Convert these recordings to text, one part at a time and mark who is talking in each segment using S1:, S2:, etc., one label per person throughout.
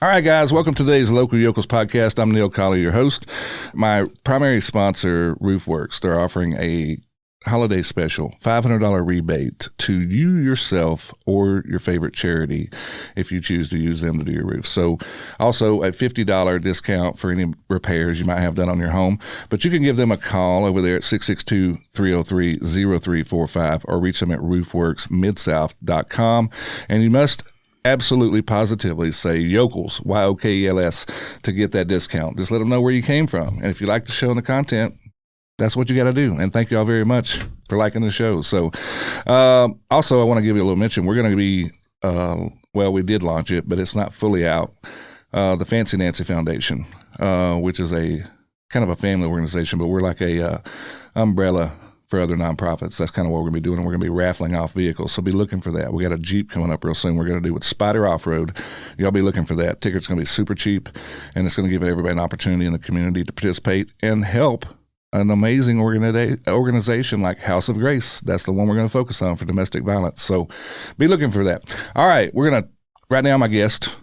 S1: All right, guys, welcome to today's Local Yokels podcast. I'm Neil Colley, your host. My primary sponsor, RoofWorks, they're offering a holiday special, $500 rebate to you yourself or your favorite charity if you choose to use them to do your roof. So also a $50 discount for any repairs you might have done on your home. But you can give them a call over there at 662-303-0345 or reach them at roofworksmidsouth.com. And you must absolutely positively say Yokels, Y-O-K-E-L-S, to get that discount. Just let them know where you came from. And if you like the show and the content, that's what you got to do. And thank you all very much for liking the show. So also, I want to give you a little mention. We're going to be, we did launch it, but it's not fully out. The Fancy Nancy Foundation, which is a kind of a family organization, but we're like a umbrella for other nonprofits. That's kind of what we're going to be doing. And we're going to be raffling off vehicles. So be looking for that. We got a Jeep coming up real soon. We're going to do with Spider Off-Road. Y'all be looking for that. Tickets going to be super cheap, and it's going to give everybody an opportunity in the community to participate and help an amazing organization like House of Grace. That's the one we're going to focus on for domestic violence. So be looking for that. All right. We're going to, right now, my guest,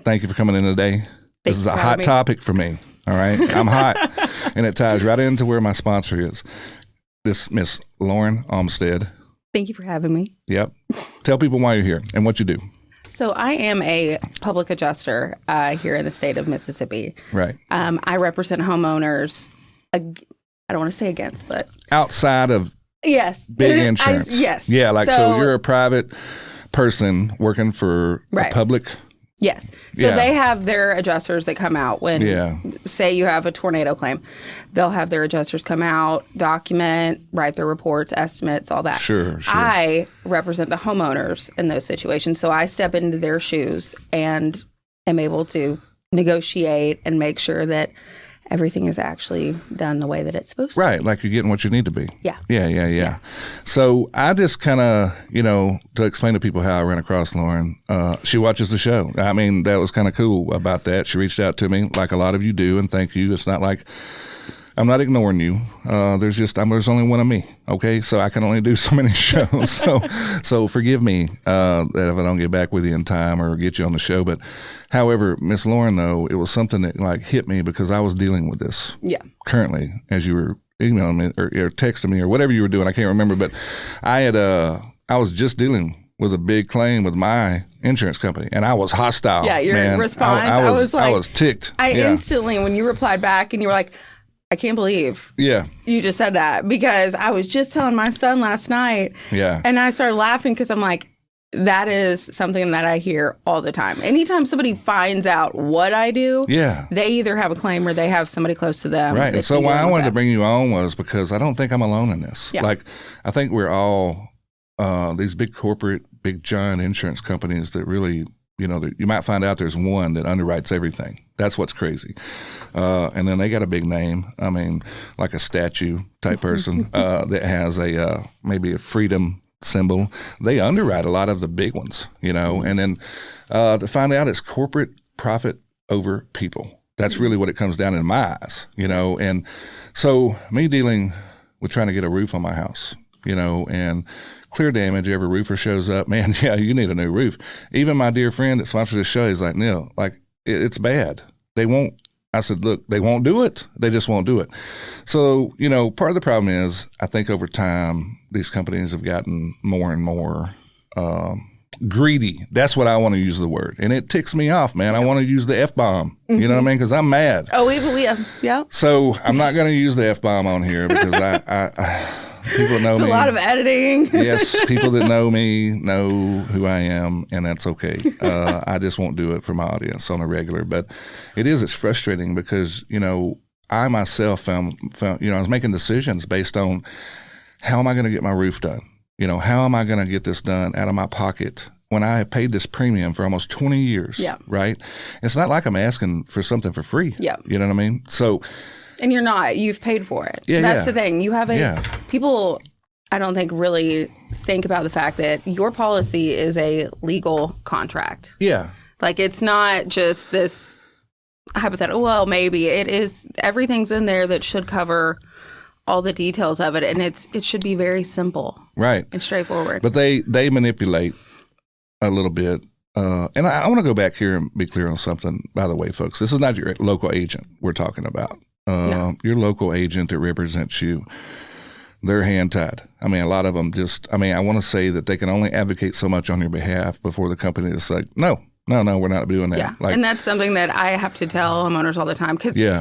S1: thank you for coming in today. This is a hot topic for me. All right. I'm hot, and it ties right into where my sponsor is. This Miss Lauren Olmsted.
S2: Thank you for having me.
S1: Yep. Tell people why you're here and what you do.
S2: So I am a public adjuster here in the state of Mississippi.
S1: Right.
S2: I represent homeowners. I don't want to say against, but
S1: outside of
S2: yes,
S1: big insurance.
S2: Yes.
S1: Yeah. Like so, you're a private person working for
S2: right.
S1: a public.
S2: Yes. So they have their adjusters that come out when, say you have a tornado claim. They'll have their adjusters come out, document, write their reports, estimates, all that.
S1: Sure.
S2: I represent the homeowners in those situations. So I step into their shoes and am able to negotiate and make sure that everything is actually done the way that it's supposed to.
S1: Right, like you're getting what you need to be.
S2: Yeah.
S1: Yeah. So I just kind of, to explain to people how I ran across Lauren, she watches the show. I mean, that was kind of cool about that. She reached out to me like a lot of you do, and thank you. It's not like I'm not ignoring you. There's only one of me, okay? So I can only do so many shows. So forgive me that if I don't get back with you in time or get you on the show. But however, Miss Lauren, though, it was something that like hit me because I was dealing with this currently as you were emailing me or texting me or whatever you were doing. I can't remember, but I was just dealing with a big claim with my insurance company, and I was hostile.
S2: Yeah, your response.
S1: I was ticked.
S2: Instantly, when you replied back and you were like, I can't believe you just said that, because I was just telling my son last night and I started laughing because I'm like, that is something that I hear all the time. Anytime somebody finds out what I do, they either have a claim or they have somebody close to them.
S1: Right. And so why I wanted to bring you on was because I don't think I'm alone in this.
S2: Yeah.
S1: Like, I think we're all these big corporate, big giant insurance companies that really, that you might find out there's one that underwrites everything. That's what's crazy. And then they got a big name. I mean, like a statue type person that has maybe a freedom symbol. They underwrite a lot of the big ones, and then to find out it's corporate profit over people. That's really what it comes down in my eyes, And so me dealing with trying to get a roof on my house, and clear damage, every roofer shows up, man, you need a new roof. Even my dear friend that sponsors this show is like, Neil, like, it's bad. They won't. I said, look, they won't do it. They just won't do it. So, part of the problem is I think over time, these companies have gotten more and more greedy. That's what I want to use the word. And it ticks me off, man. I want to use the F-bomb. You know what I mean? Because I'm mad.
S2: Oh, yeah.
S1: So I'm not going to use the F-bomb on here because I people know me.
S2: It's a lot of editing.
S1: Yes, people that know me know who I am, and that's okay. I just won't do it for my audience on a regular. But it's frustrating because, I myself found, I was making decisions based on how am I going to get my roof done? How am I going to get this done out of my pocket when I have paid this premium for almost 20 years, right? It's not like I'm asking for something for free.
S2: Yeah.
S1: You know what I mean? So...
S2: And you're not. You've paid for it.
S1: Yeah,
S2: That's the thing. You have people, I don't think, really think about the fact that your policy is a legal contract.
S1: Yeah.
S2: Like, it's not just this hypothetical, well, maybe. It is, everything's in there that should cover all the details of it. And it should be very simple.
S1: Right.
S2: And straightforward.
S1: But they manipulate a little bit and I want to go back here and be clear on something, by the way, folks. This is not your local agent we're talking about. Your local agent that represents you, they're hand-tied. I mean, a lot of them I want to say that they can only advocate so much on your behalf before the company is like, no, we're not doing that.
S2: Yeah, and that's something that I have to tell homeowners all the time.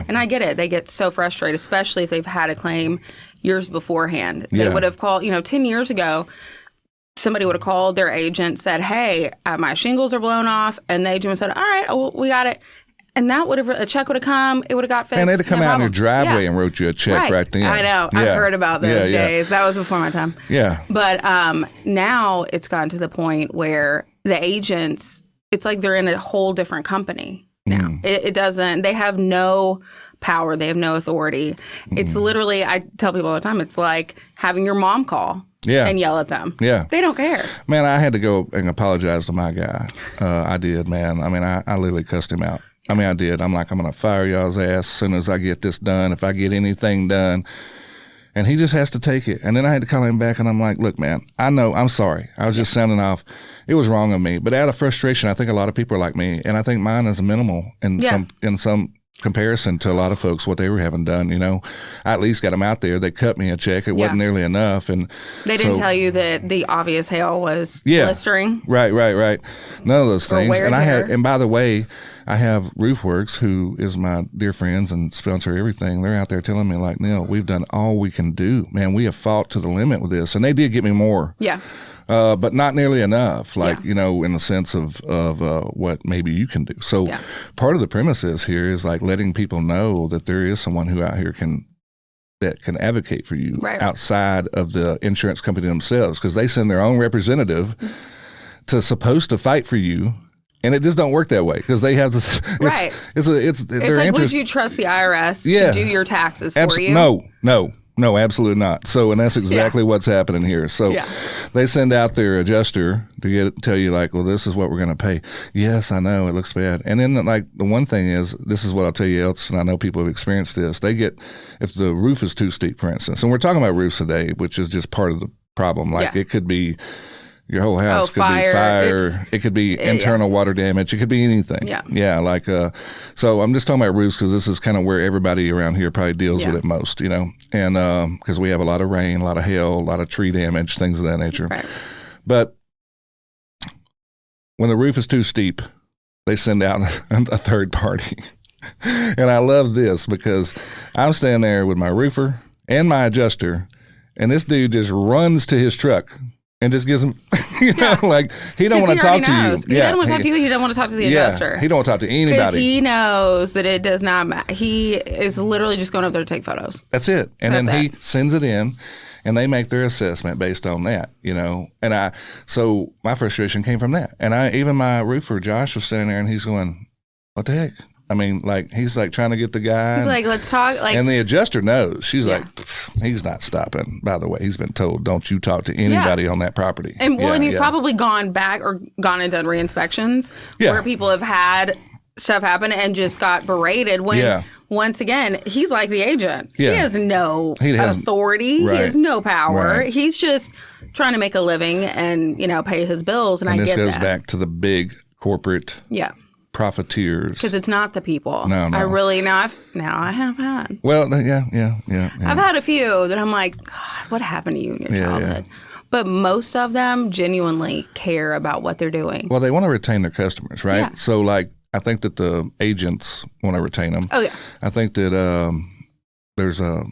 S2: And I get it. They get so frustrated, especially if they've had a claim years beforehand. They would have called, 10 years ago, somebody would have called their agent, said, hey, my shingles are blown off. And the agent said, all right, we got it. And a check would have come. It would have got fixed.
S1: And they'd have come out in your driveway and wrote you a check right then.
S2: I know. Yeah. I've heard about those days. That was before my time.
S1: Yeah.
S2: But now it's gotten to the point where the agents, it's like they're in a whole different company now. They have no power. They have no authority. It's literally, I tell people all the time, it's like having your mom call. And yell at them. Yeah. They don't care.
S1: Man, I had to go and apologize to my guy. I did, man. I mean, I literally cussed him out. I mean, I did. I'm like, I'm going to fire y'all's ass as soon as I get this done, if I get anything done. And he just has to take it. And then I had to call him back, and I'm like, look, man, I know, I'm sorry. I was just sounding off. It was wrong of me. But out of frustration, I think a lot of people are like me, and I think mine is minimal in some comparison to a lot of folks, what they were having done. I at least got them out there. They cut me a check. It wasn't nearly enough. And
S2: they didn't tell you that the obvious hail was blistering.
S1: Right. None of those things. And by the way, I have Roofworks, who is my dear friends and sponsor everything. They're out there telling me, like, Neil, we've done all we can do. Man, we have fought to the limit with this. And they did get me more. Yeah. But not nearly enough, in the sense of what maybe you can do. So part of the premises here is like letting people know that there is someone who out here can advocate for you outside of the insurance company themselves, because they send their own representative supposed to fight for you. And it just don't work that way, because they have this. It's like, would
S2: you trust the IRS to do your taxes for you?
S1: No, absolutely not. So, and that's exactly what's happening here. So they send out their adjuster to tell you, like, well, this is what we're going to pay. Yes, I know, it looks bad. And then, like, the one thing is, this is what I'll tell you else, and I know people have experienced this. If the roof is too steep, for instance, and we're talking about roofs today, which is just part of the problem. Like, it could be your whole house could be fire. It could be internal water damage. It could be anything. Yeah. So I'm just talking about roofs because this is kind of where everybody around here probably deals with it most, and because we have a lot of rain, a lot of hail, a lot of tree damage, things of that nature. Right. But when the roof is too steep, they send out a third party. And I love this because I'm standing there with my roofer and my adjuster, and this dude just runs to his truck and just gives him, like, he don't want to talk to you.
S2: He doesn't want to talk to you. He doesn't want to talk to the adjuster.
S1: He don't want to talk to anybody.
S2: Because he knows that it does not matter. He is literally just going up there to take photos.
S1: That's it. And then he sends it in, and they make their assessment based on that, And so my frustration came from that. And even my roofer, Josh, was standing there, and he's going, what the heck? I mean, like, he's like trying to get the guy.
S2: He's like, let's talk. Like,
S1: and the adjuster knows. She's like, he's not stopping. By the way, he's been told, don't you talk to anybody on that property.
S2: And and he's probably gone back or gone and done re-inspections where people have had stuff happen and just got berated when, once again, he's like the agent. Yeah. He has no authority. Right. He has no power. Right. He's just trying to make a living and, pay his bills. And I get that.
S1: And this goes back to the big corporate profiteers,
S2: because it's not the people. No. I really I have had.
S1: Well, yeah.
S2: I've had a few that I'm like, God, what happened to you in your childhood? But most of them genuinely care about what they're doing.
S1: Well, they want to retain their customers, right? Yeah. So, like, I think that the agents want to retain them. Oh yeah. I think that there's a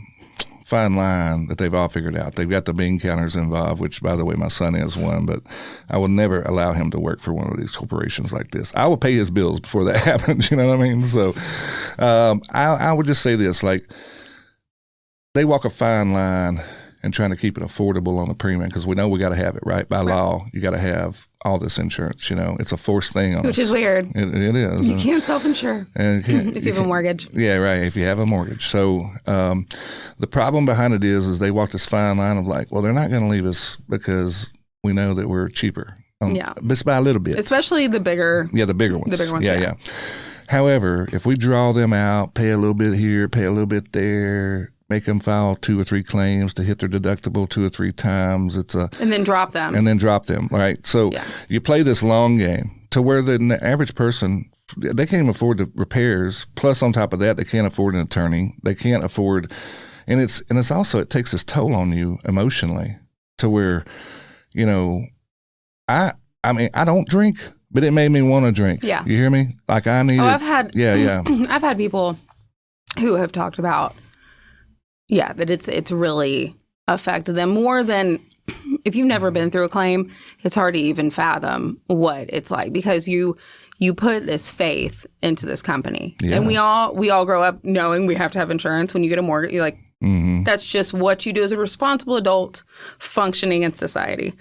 S1: fine line that they've all figured out. They've got the bean counters involved, which, by the way, my son is one, but I will never allow him to work for one of these corporations like this. I will pay his bills before that happens, you know what I mean? So I would just say this, like, they walk a fine line and trying to keep it affordable on the premium, because we know we got to have it, right? By law, you got to have all this insurance, it's a forced thing on us.
S2: Which is weird.
S1: It is.
S2: You can't self-insure if you have a mortgage.
S1: Yeah, right, if you have a mortgage. So the problem behind it is they walk this fine line of like, well, they're not going to leave us because we know that we're cheaper. Just by a little bit.
S2: Especially the bigger.
S1: Yeah, the bigger ones. The bigger ones, yeah. However, if we draw them out, pay a little bit here, pay a little bit there, make them file 2 or 3 claims to hit their deductible 2 or 3 times. And
S2: then drop them.
S1: Right? So you play this long game to where the average person, they can't even afford the repairs. Plus, on top of that, they can't afford an attorney. They can't afford, and it's also, it takes its toll on you emotionally to where, you know, I mean, I don't drink, but it made me want to drink.
S2: Yeah.
S1: You hear me? Like I need.
S2: I've had.
S1: Yeah.
S2: I've had people who have talked about, that it's really affected them more than, if you've never been through a claim, it's hard to even fathom what it's like, because you put this faith into this company. Yeah. And we all grow up knowing we have to have insurance. When you get a mortgage, you're like, that's just what you do as a responsible adult functioning in society.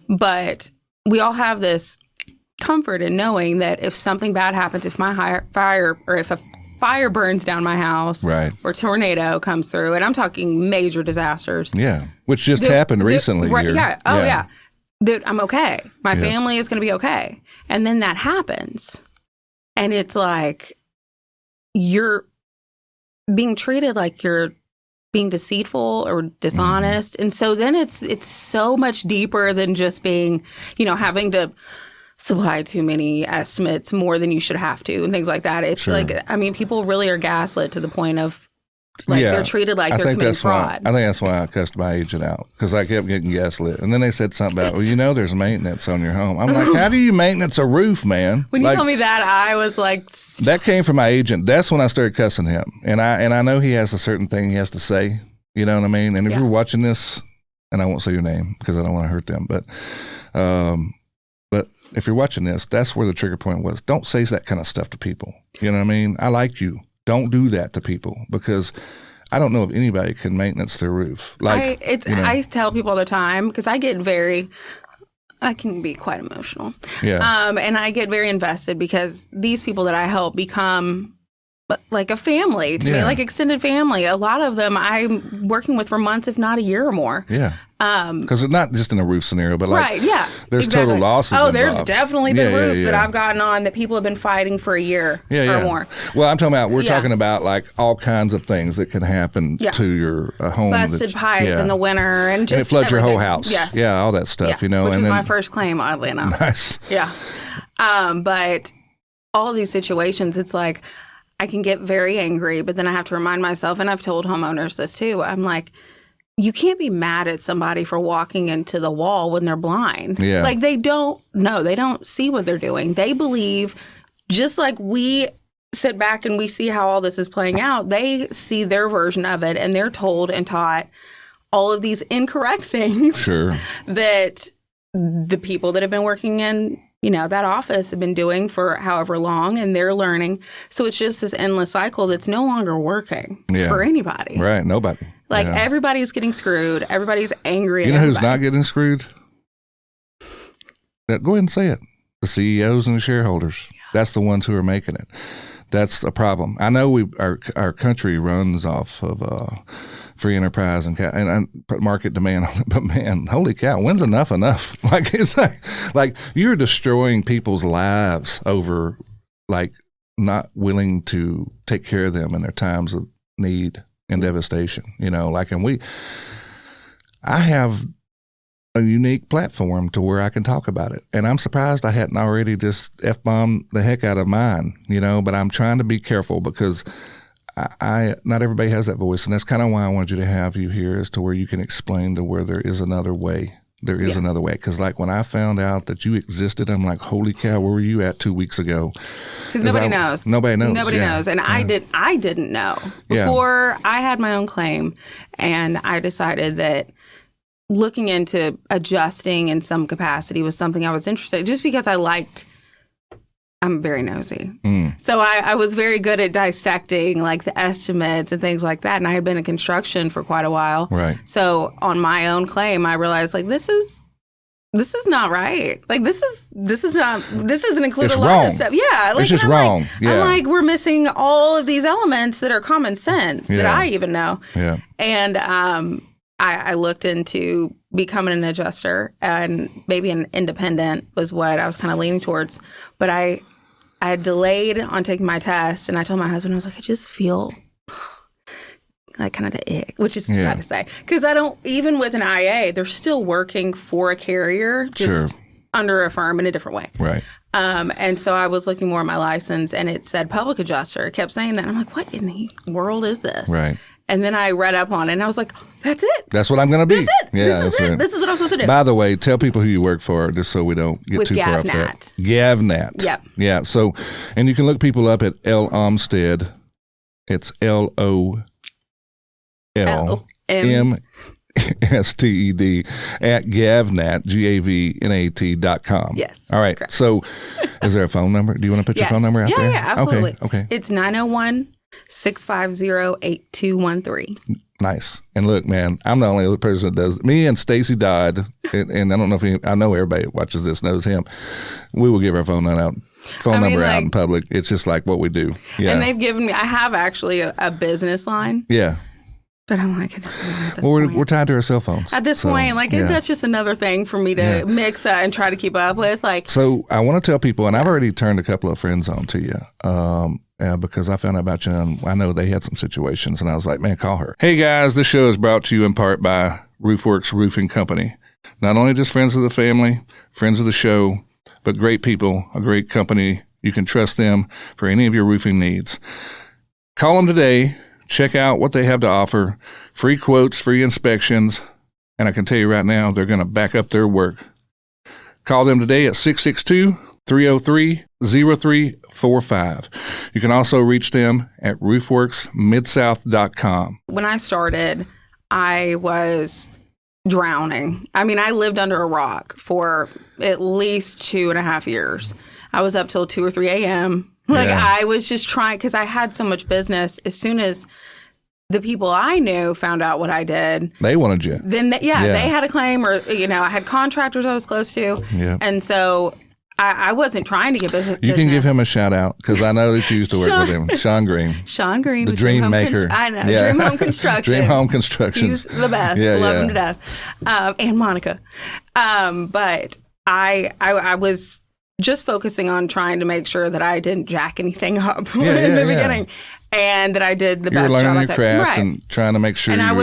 S2: But we all have this comfort in knowing that if something bad happens, if my fire, or if a fire burns down my house,
S1: right,
S2: or tornado comes through, and I'm talking major disasters.
S1: Yeah, which just happened recently.
S2: Right,
S1: here.
S2: Yeah. Oh, yeah. That I'm okay. My family is going to be okay. And then that happens. And it's like you're being treated like you're being deceitful or dishonest. And so then it's so much deeper than just being, having to supply too many estimates more than you should have to and things like that. It's like, I mean, people really are gaslit to the point of, like, they're treated like they're committing fraud.
S1: I think that's why I cussed my agent out, because I kept getting gaslit. And then they said something about, there's maintenance on your home. I'm like, how do you maintenance a roof, man?
S2: When you told me that, I was like...
S1: That came from my agent. That's when I started cussing him. And I know he has a certain thing he has to say. You know what I mean? And if you're watching this, and I won't say your name because I don't want to hurt them, but if you're watching this, that's where the trigger point was. Don't say that kind of stuff to people. You know what I mean? I like you. Don't do that to people, because I don't know if anybody can maintenance their roof. Like
S2: I tell people all the time, because I can be quite emotional.
S1: Yeah.
S2: And I get very invested, because these people that I help become like a family to me, like extended family. A lot of them I'm working with for months, if not a year or more.
S1: Yeah. Because it's not just in a roof scenario, but like, there's total losses
S2: involved.
S1: There's
S2: definitely been roofs that I've gotten on that people have been fighting for a year or more.
S1: Well, I'm talking about like all kinds of things that can happen to your home.
S2: Busted pipe in the winter, and
S1: it floods your whole house.
S2: Yes.
S1: Yeah, all that stuff,
S2: Which was my first claim, oddly enough.
S1: Nice.
S2: Yeah. But all these situations, it's like, I can get very angry, but then I have to remind myself, and I've told homeowners this too, I'm like, you can't be mad at somebody for walking into the wall when they're blind.
S1: Yeah.
S2: Like, they don't see what they're doing. They believe, just like we sit back and we see how all this is playing out, they see their version of it, and they're told and taught all of these incorrect things that the people that have been working in that office have been doing for however long, and they're learning. So it's just this endless cycle that's no longer working for anybody.
S1: Right, nobody.
S2: Like, everybody's getting screwed. Everybody's angry at
S1: who's not getting screwed? Go ahead and say it. The CEOs and the shareholders. Yeah. That's the ones who are making it. That's a problem. I know our country runs off of free enterprise and market demand, but man, holy cow, when's enough? Like, it's like you're destroying people's lives over, like, not willing to take care of them in their times of need and devastation. And I have a unique platform to where I can talk about it, and I'm surprised I hadn't already just F-bombed the heck out of mine. But I'm trying to be careful, because I not everybody has that voice, and that's kind of why I wanted you to have you here, as to where you can explain to where there is another way. There is another way. Because, like, when I found out that you existed, I'm like, holy cow, where were you at 2 weeks ago?
S2: Because nobody knows.
S1: Nobody knows.
S2: Nobody knows. And I didn't know. Before I had my own claim, and I decided that looking into adjusting in some capacity was something I was interested in, just because I'm very nosy. So I was very good at dissecting, like, the estimates and things like that. And I had been in construction for quite a while.
S1: Right.
S2: So on my own claim, I realized, like, this is not right. Like, this doesn't include a lot of stuff. Yeah. Like,
S1: it's just wrong.
S2: I'm like, we're missing all of these elements that are common sense that I even know.
S1: Yeah.
S2: And I looked into becoming an adjuster, and maybe an independent was what I was kind of leaning towards. But I delayed on taking my test, and I told my husband, I was like, I just feel like kind of the ick, which is bad to say. Because I don't, even with an IA, they're still working for a carrier. under a firm in a different way.
S1: Right.
S2: And so I was looking more at my license, and it said public adjuster. It kept saying that. And I'm like, what in the world is this?
S1: Right.
S2: And then I read up on it, and I was like, that's it.
S1: That's what I'm going to be.
S2: That's it.
S1: Yeah,
S2: this is it. This is what I'm supposed to do.
S1: By the way, tell people who you work for, just so we don't get
S2: With
S1: too far off there. Gavnat.
S2: Yep.
S1: Yeah. So, and you can look people up at Olmsted. It's LOLMSTED at Gavnat, GAVNAT.com.
S2: Yes.
S1: All right.
S2: Correct.
S1: So, is there a phone number? Do you want to put your phone number out there?
S2: Yeah, absolutely.
S1: Okay.
S2: It's 901-650-8213.
S1: Nice. And look, man, I'm the only other person that does. Me and Stacy Dodd, and I don't know if I know everybody that watches this knows him. We will give our phone number out in public. It's just like what we do. Yeah.
S2: And they've given me. I have actually a business line.
S1: Yeah.
S2: But I'm like, it doesn't matter at this
S1: point.
S2: We're
S1: tied to our cell phones.
S2: At this point, that's just another thing for me to mix and try to keep up with.
S1: So I want to tell people, and I've already turned a couple of friends on to you. Because I found out about you, and I know they had some situations, and I was like, man, call her. Hey, guys, this show is brought to you in part by RoofWorks Roofing Company. Not only just friends of the family, friends of the show, but great people, a great company. You can trust them for any of your roofing needs. Call them today. Check out what they have to offer. Free quotes, free inspections, and I can tell you right now, they're going to back up their work. Call them today at 662-303-0345. You can also reach them at roofworksmidsouth.com.
S2: When I started, I was drowning. I mean, I lived under a rock for at least 2.5 years. I was up till 2 or 3 a.m. I was just trying, because I had so much business. As soon as the people I knew found out what I did,
S1: they wanted you.
S2: Then they had a claim, or I had contractors I was close to, and so I wasn't trying to get business.
S1: You can give him a shout out, because I know that you used to work with him, Sean Green.
S2: Sean Green,
S1: the dream maker.
S2: I know, Dream Home Construction.
S1: Dream Home Construction.
S2: He's the best. Love him to death. And Monica, but I was just focusing on trying to make sure that I didn't jack anything up in the beginning, and that I did the best job I could.
S1: You were learning your craft and trying to make sure. And
S2: I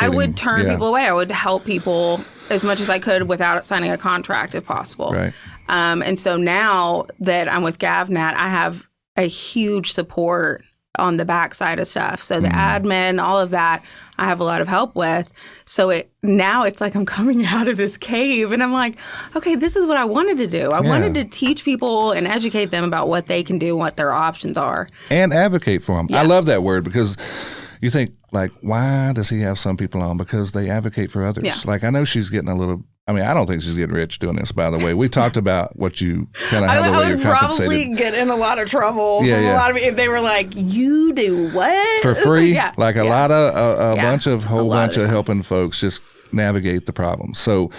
S2: would turn people away. I would help people as much as I could without signing a contract, if possible.
S1: Right.
S2: And so now that I'm with Gavnat, I have a huge support on the backside of stuff. So the admin, all of that, I have a lot of help with. So now it's like I'm coming out of this cave, and I'm like, okay, this is what I wanted to do. I wanted to teach people and educate them about what they can do and what their options are. And
S1: advocate for them. Yeah. I love that word, because you think, like, why does he have some people on? Because they advocate for others. Yeah. Like, I know she's getting a little... I mean, I don't think she's getting rich doing this, by the way. We talked about what you kind of have the way you're compensated.
S2: I would probably get in a lot of trouble from a lot of if they were like, you do what?
S1: For free? A lot of, bunch of helping folks just navigate the problem. So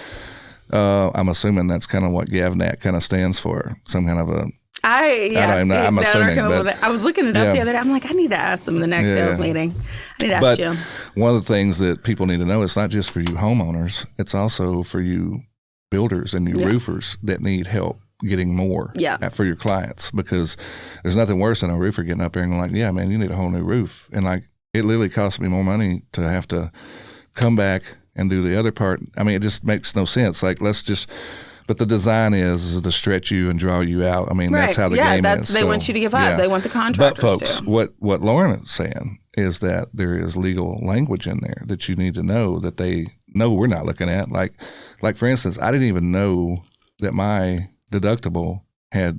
S1: I'm assuming that's kind of what Gavnat kind of stands for, some kind of a... I'm assuming.
S2: I was looking it up the other day. I'm like, I need to ask them the next sales meeting. I need to ask Jim.
S1: One of the things that people need to know, it's not just for you homeowners. It's also for you builders and you roofers that need help getting more for your clients, because there's nothing worse than a roofer getting up there and going like, yeah, man, you need a whole new roof. And like, it literally costs me more money to have to come back and do the other part. I mean, it just makes no sense. Like, but the design is to stretch you and draw you out. I mean, that's how the game is.
S2: They want you to give up. They want the contractors
S1: to. But folks, what Lauren is saying is that there is legal language in there that you need to know, that they know we're not looking at. Like for instance, I didn't even know that my deductible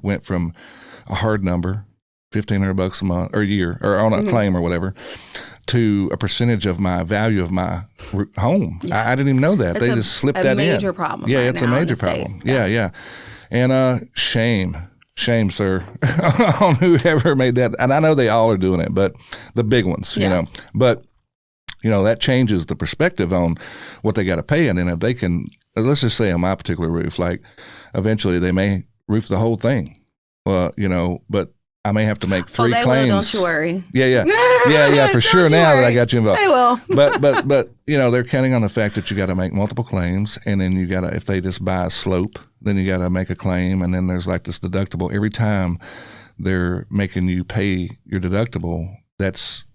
S1: went from a hard number, $1,500 a month or a year, or on a claim or whatever, to a percentage of my value of my home. Yeah. I didn't even know that. They just slipped that in.
S2: It's a major problem.
S1: Yeah, it's a major problem. Yeah. And shame, sir, on whoever made that. And I know they all are doing it, but the big ones, you know. But, that changes the perspective on what they got to pay. And then if they can, let's just say on my particular roof, like eventually they may roof the whole thing. Well, but I may have to make 3 claims.
S2: Will, don't you worry.
S1: Yeah, for sure. Now that I got you involved.
S2: They will.
S1: but they're counting on the fact that you got to make multiple claims, and then you got to, if they just buy a slope, then you got to make a claim, and then there's like this deductible. Every time they're making you pay your deductible, that's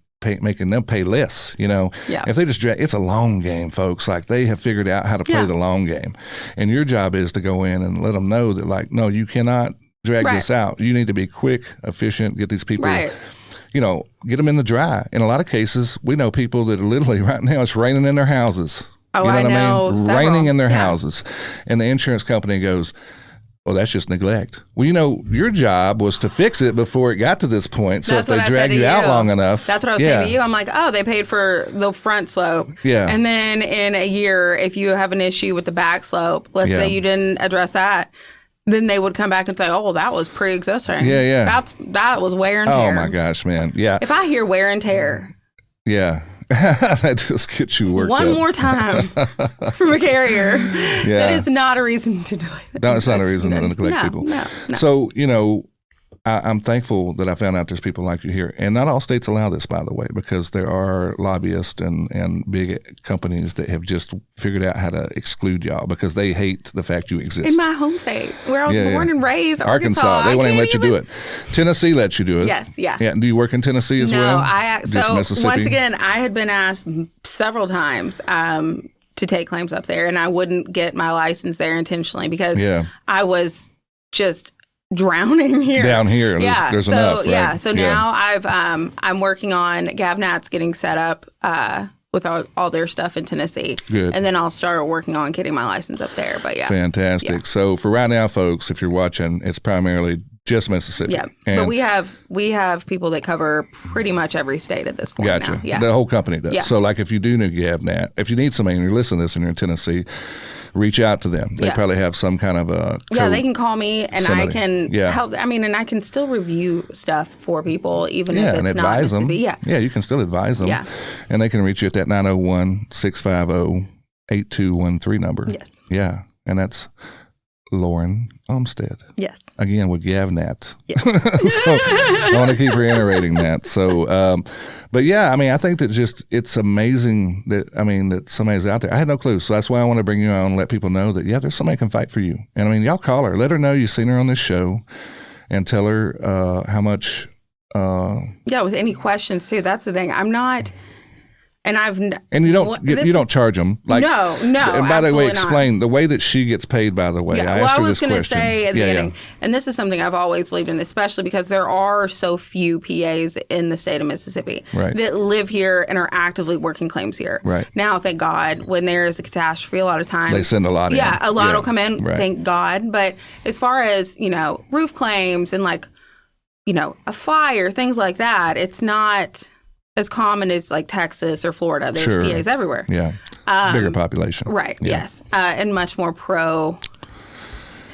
S1: making them pay less, If they just it's a long game, folks. Like, they have figured out how to play the long game. And your job is to go in and let them know that, like, no, you cannot drag this out. You need to be quick, efficient, get these people, get them in the dry. In a lot of cases, we know people that are literally right now, it's raining in their houses.
S2: Oh, I know.
S1: Raining in their houses. And the insurance company goes, well, that's just neglect. Well, your job was to fix it before it got to this point. So if they drag you out long enough.
S2: That's what I was saying to you. I'm like, oh, they paid for the front slope.
S1: Yeah.
S2: And then in a year, if you have an issue with the back slope, let's say you didn't address that, then they would come back and say, oh, well, that was pre-existing.
S1: Yeah.
S2: That was wear and tear.
S1: Oh, my gosh, man. Yeah.
S2: If I hear wear and tear.
S1: Yeah. That just gets you worked
S2: One
S1: up.
S2: more time from a carrier. That is not a reason to neglect.
S1: No, it's not a reason to neglect people.
S2: No.
S1: So, I'm thankful that I found out there's people like you here. And not all states allow this, by the way, because there are lobbyists and big companies that have just figured out how to exclude y'all because they hate the fact you exist.
S2: In my home state, where I was born and raised, Arkansas,
S1: they won't even let you do it. Tennessee lets you do it.
S2: Yes, yeah.
S1: Do you work in Tennessee as well?
S2: No,
S1: Just Mississippi?
S2: Once again, I had been asked several times to take claims up there, and I wouldn't get my license there intentionally because I was just drowning here.
S1: Down here, there's enough, right?
S2: So now I'm working on Gavnat's getting set up with all their stuff in Tennessee.
S1: Good.
S2: And then I'll start working on getting my license up there. But
S1: fantastic.
S2: Yeah.
S1: So for right now, folks, if you're watching, it's primarily just Mississippi.
S2: Yeah, but we have people that cover pretty much every state at this point.
S1: Gotcha.
S2: Now. Yeah.
S1: The whole company does.
S2: Yeah.
S1: So like if you do know Gavnat, if you need somebody and you're listening to this and you're in Tennessee, reach out to them. They probably have some kind of a code.
S2: They can call me and I can help. I mean, and I can still review stuff for people even if it's not
S1: advise them.
S2: Yeah,
S1: you can still advise them.
S2: Yeah.
S1: And they can reach you at that 901-650-8213 number.
S2: Yes.
S1: Yeah. And that's Lauren Olmsted.
S2: Yes.
S1: Again, with Gavnat.
S2: Yes.
S1: So I want to keep reiterating that. So, but yeah, I mean, I think that it's amazing that somebody's out there. I had no clue. So that's why I want to bring you on and let people know that, there's somebody can fight for you. And I mean, y'all call her. Let her know you've seen her on this show and tell her how much.
S2: With any questions too. That's the thing. I'm not. And
S1: you don't charge them. Like,
S2: no.
S1: And by the way, explain the way that she gets paid. By the way, I asked her this question. I was going to say at the beginning, and this is something I've always believed in, especially because there are so few PAs in the state of Mississippi that live here and are actively working claims here. Right.
S2: Now, thank God, when there is a catastrophe, a lot of times
S1: they send a lot in.
S2: Yeah, a lot will come in. Right. Thank God. But as far as roof claims and a fire, things like that, it's not as common as like Texas or Florida. There's PAs everywhere.
S1: Yeah. Bigger population.
S2: Right. Yeah. Yes. And much more pro.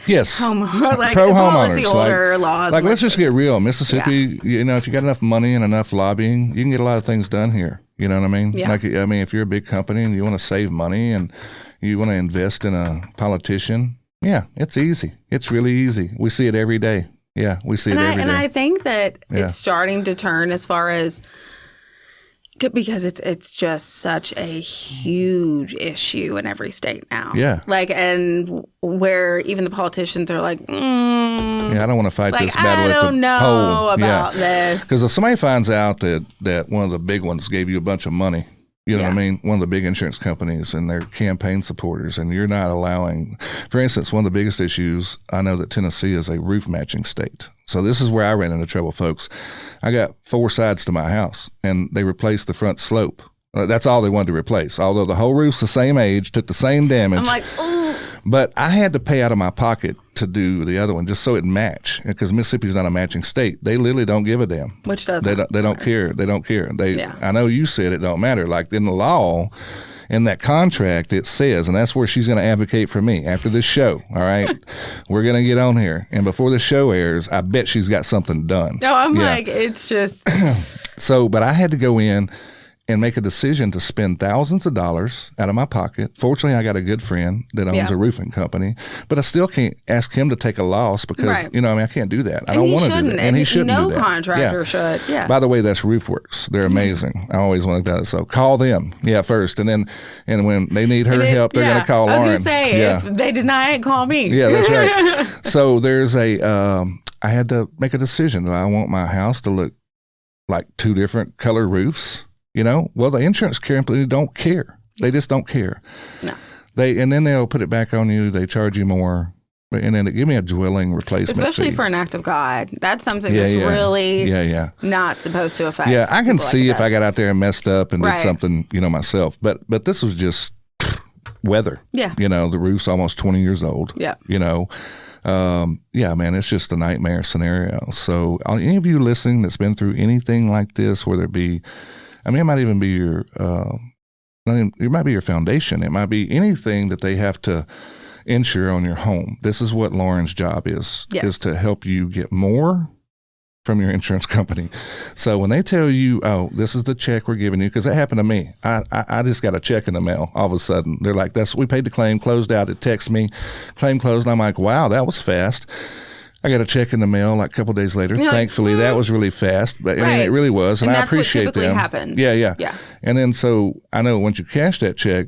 S1: Yes.
S2: Pro
S1: homeowners.
S2: Policyholder laws.
S1: Like, let's just get real. Mississippi, if you got enough money and enough lobbying, you can get a lot of things done here. You know what I mean?
S2: Yeah.
S1: If you're a big company and you want to save money and you want to invest in a politician, it's easy. It's really easy. We see it every day. Yeah, we see it every day.
S2: And I think that it's starting to turn as far as, because it's just such a huge issue in every state now.
S1: Yeah.
S2: And where even the politicians are like,
S1: I don't want to fight this battle at the poll. I don't
S2: know about this.
S1: Because if somebody finds out that one of the big ones gave you a bunch of money, you know what I mean? One of the big insurance companies and their campaign supporters, and you're not allowing, for instance, one of the biggest issues, I know that Tennessee is a roof matching state. So this is where I ran into trouble, folks. I got 4 sides to my house, and they replaced the front slope. That's all they wanted to replace. Although the whole roof's the same age, took the same damage.
S2: I'm like, oh.
S1: But I had to pay out of my pocket to do the other one just so it match, because Mississippi's not a matching state. They literally don't give a damn.
S2: Which doesn't.
S1: They don't care. They don't care. I know you said it don't matter. Like in the law, in that contract, it says, and that's where she's going to advocate for me after this show. All right, we're going to get on here, and before the show airs, I bet she's got something done.
S2: No, I'm like, it's just.
S1: So, but I had to go in and make a decision to spend thousands of dollars out of my pocket. Fortunately, I got a good friend that owns a roofing company, but I still can't ask him to take a loss because, I can't do that. I don't want to do that. And he shouldn't do that.
S2: No contractor should. Yeah.
S1: By the way, that's RoofWorks. They're amazing. I always want to do that. So call them, first. And when they need her help, they're going to call Lauren.
S2: I was going to say, if they deny it, call me.
S1: Yeah, that's right. So there's I had to make a decision. Do I want my house to look like 2 different color roofs, well, the insurance company don't care. They just don't care.
S2: No.
S1: And then they'll put it back on you. They charge you more. And then give me a dwelling replacement
S2: Especially
S1: fee.
S2: for an act of God. That's something that's really not supposed to affect.
S1: Yeah, I can see if I got out there and messed up and did something, myself. But this was just weather.
S2: Yeah.
S1: The roof's almost 20 years old.
S2: Yeah.
S1: Man, it's just a nightmare scenario. So any of you listening that's been through anything like this, whether it be, it might even be it might be your foundation. It might be anything that they have to insure on your home. This is what Lauren's job is to help you get more from your insurance company. So when they tell you, oh, this is the check we're giving you, because that happened to me. I just got a check in the mail all of a sudden. They're like, we paid the claim, closed out. It texts me, claim closed. And I'm like, wow, that was fast. I got a check in the mail like a couple of days later.
S2: You're
S1: Thankfully, that was really fast. But I mean, it really was. And I appreciate
S2: that's what
S1: them.
S2: Happens.
S1: Yeah. And then so I know once you cash that check,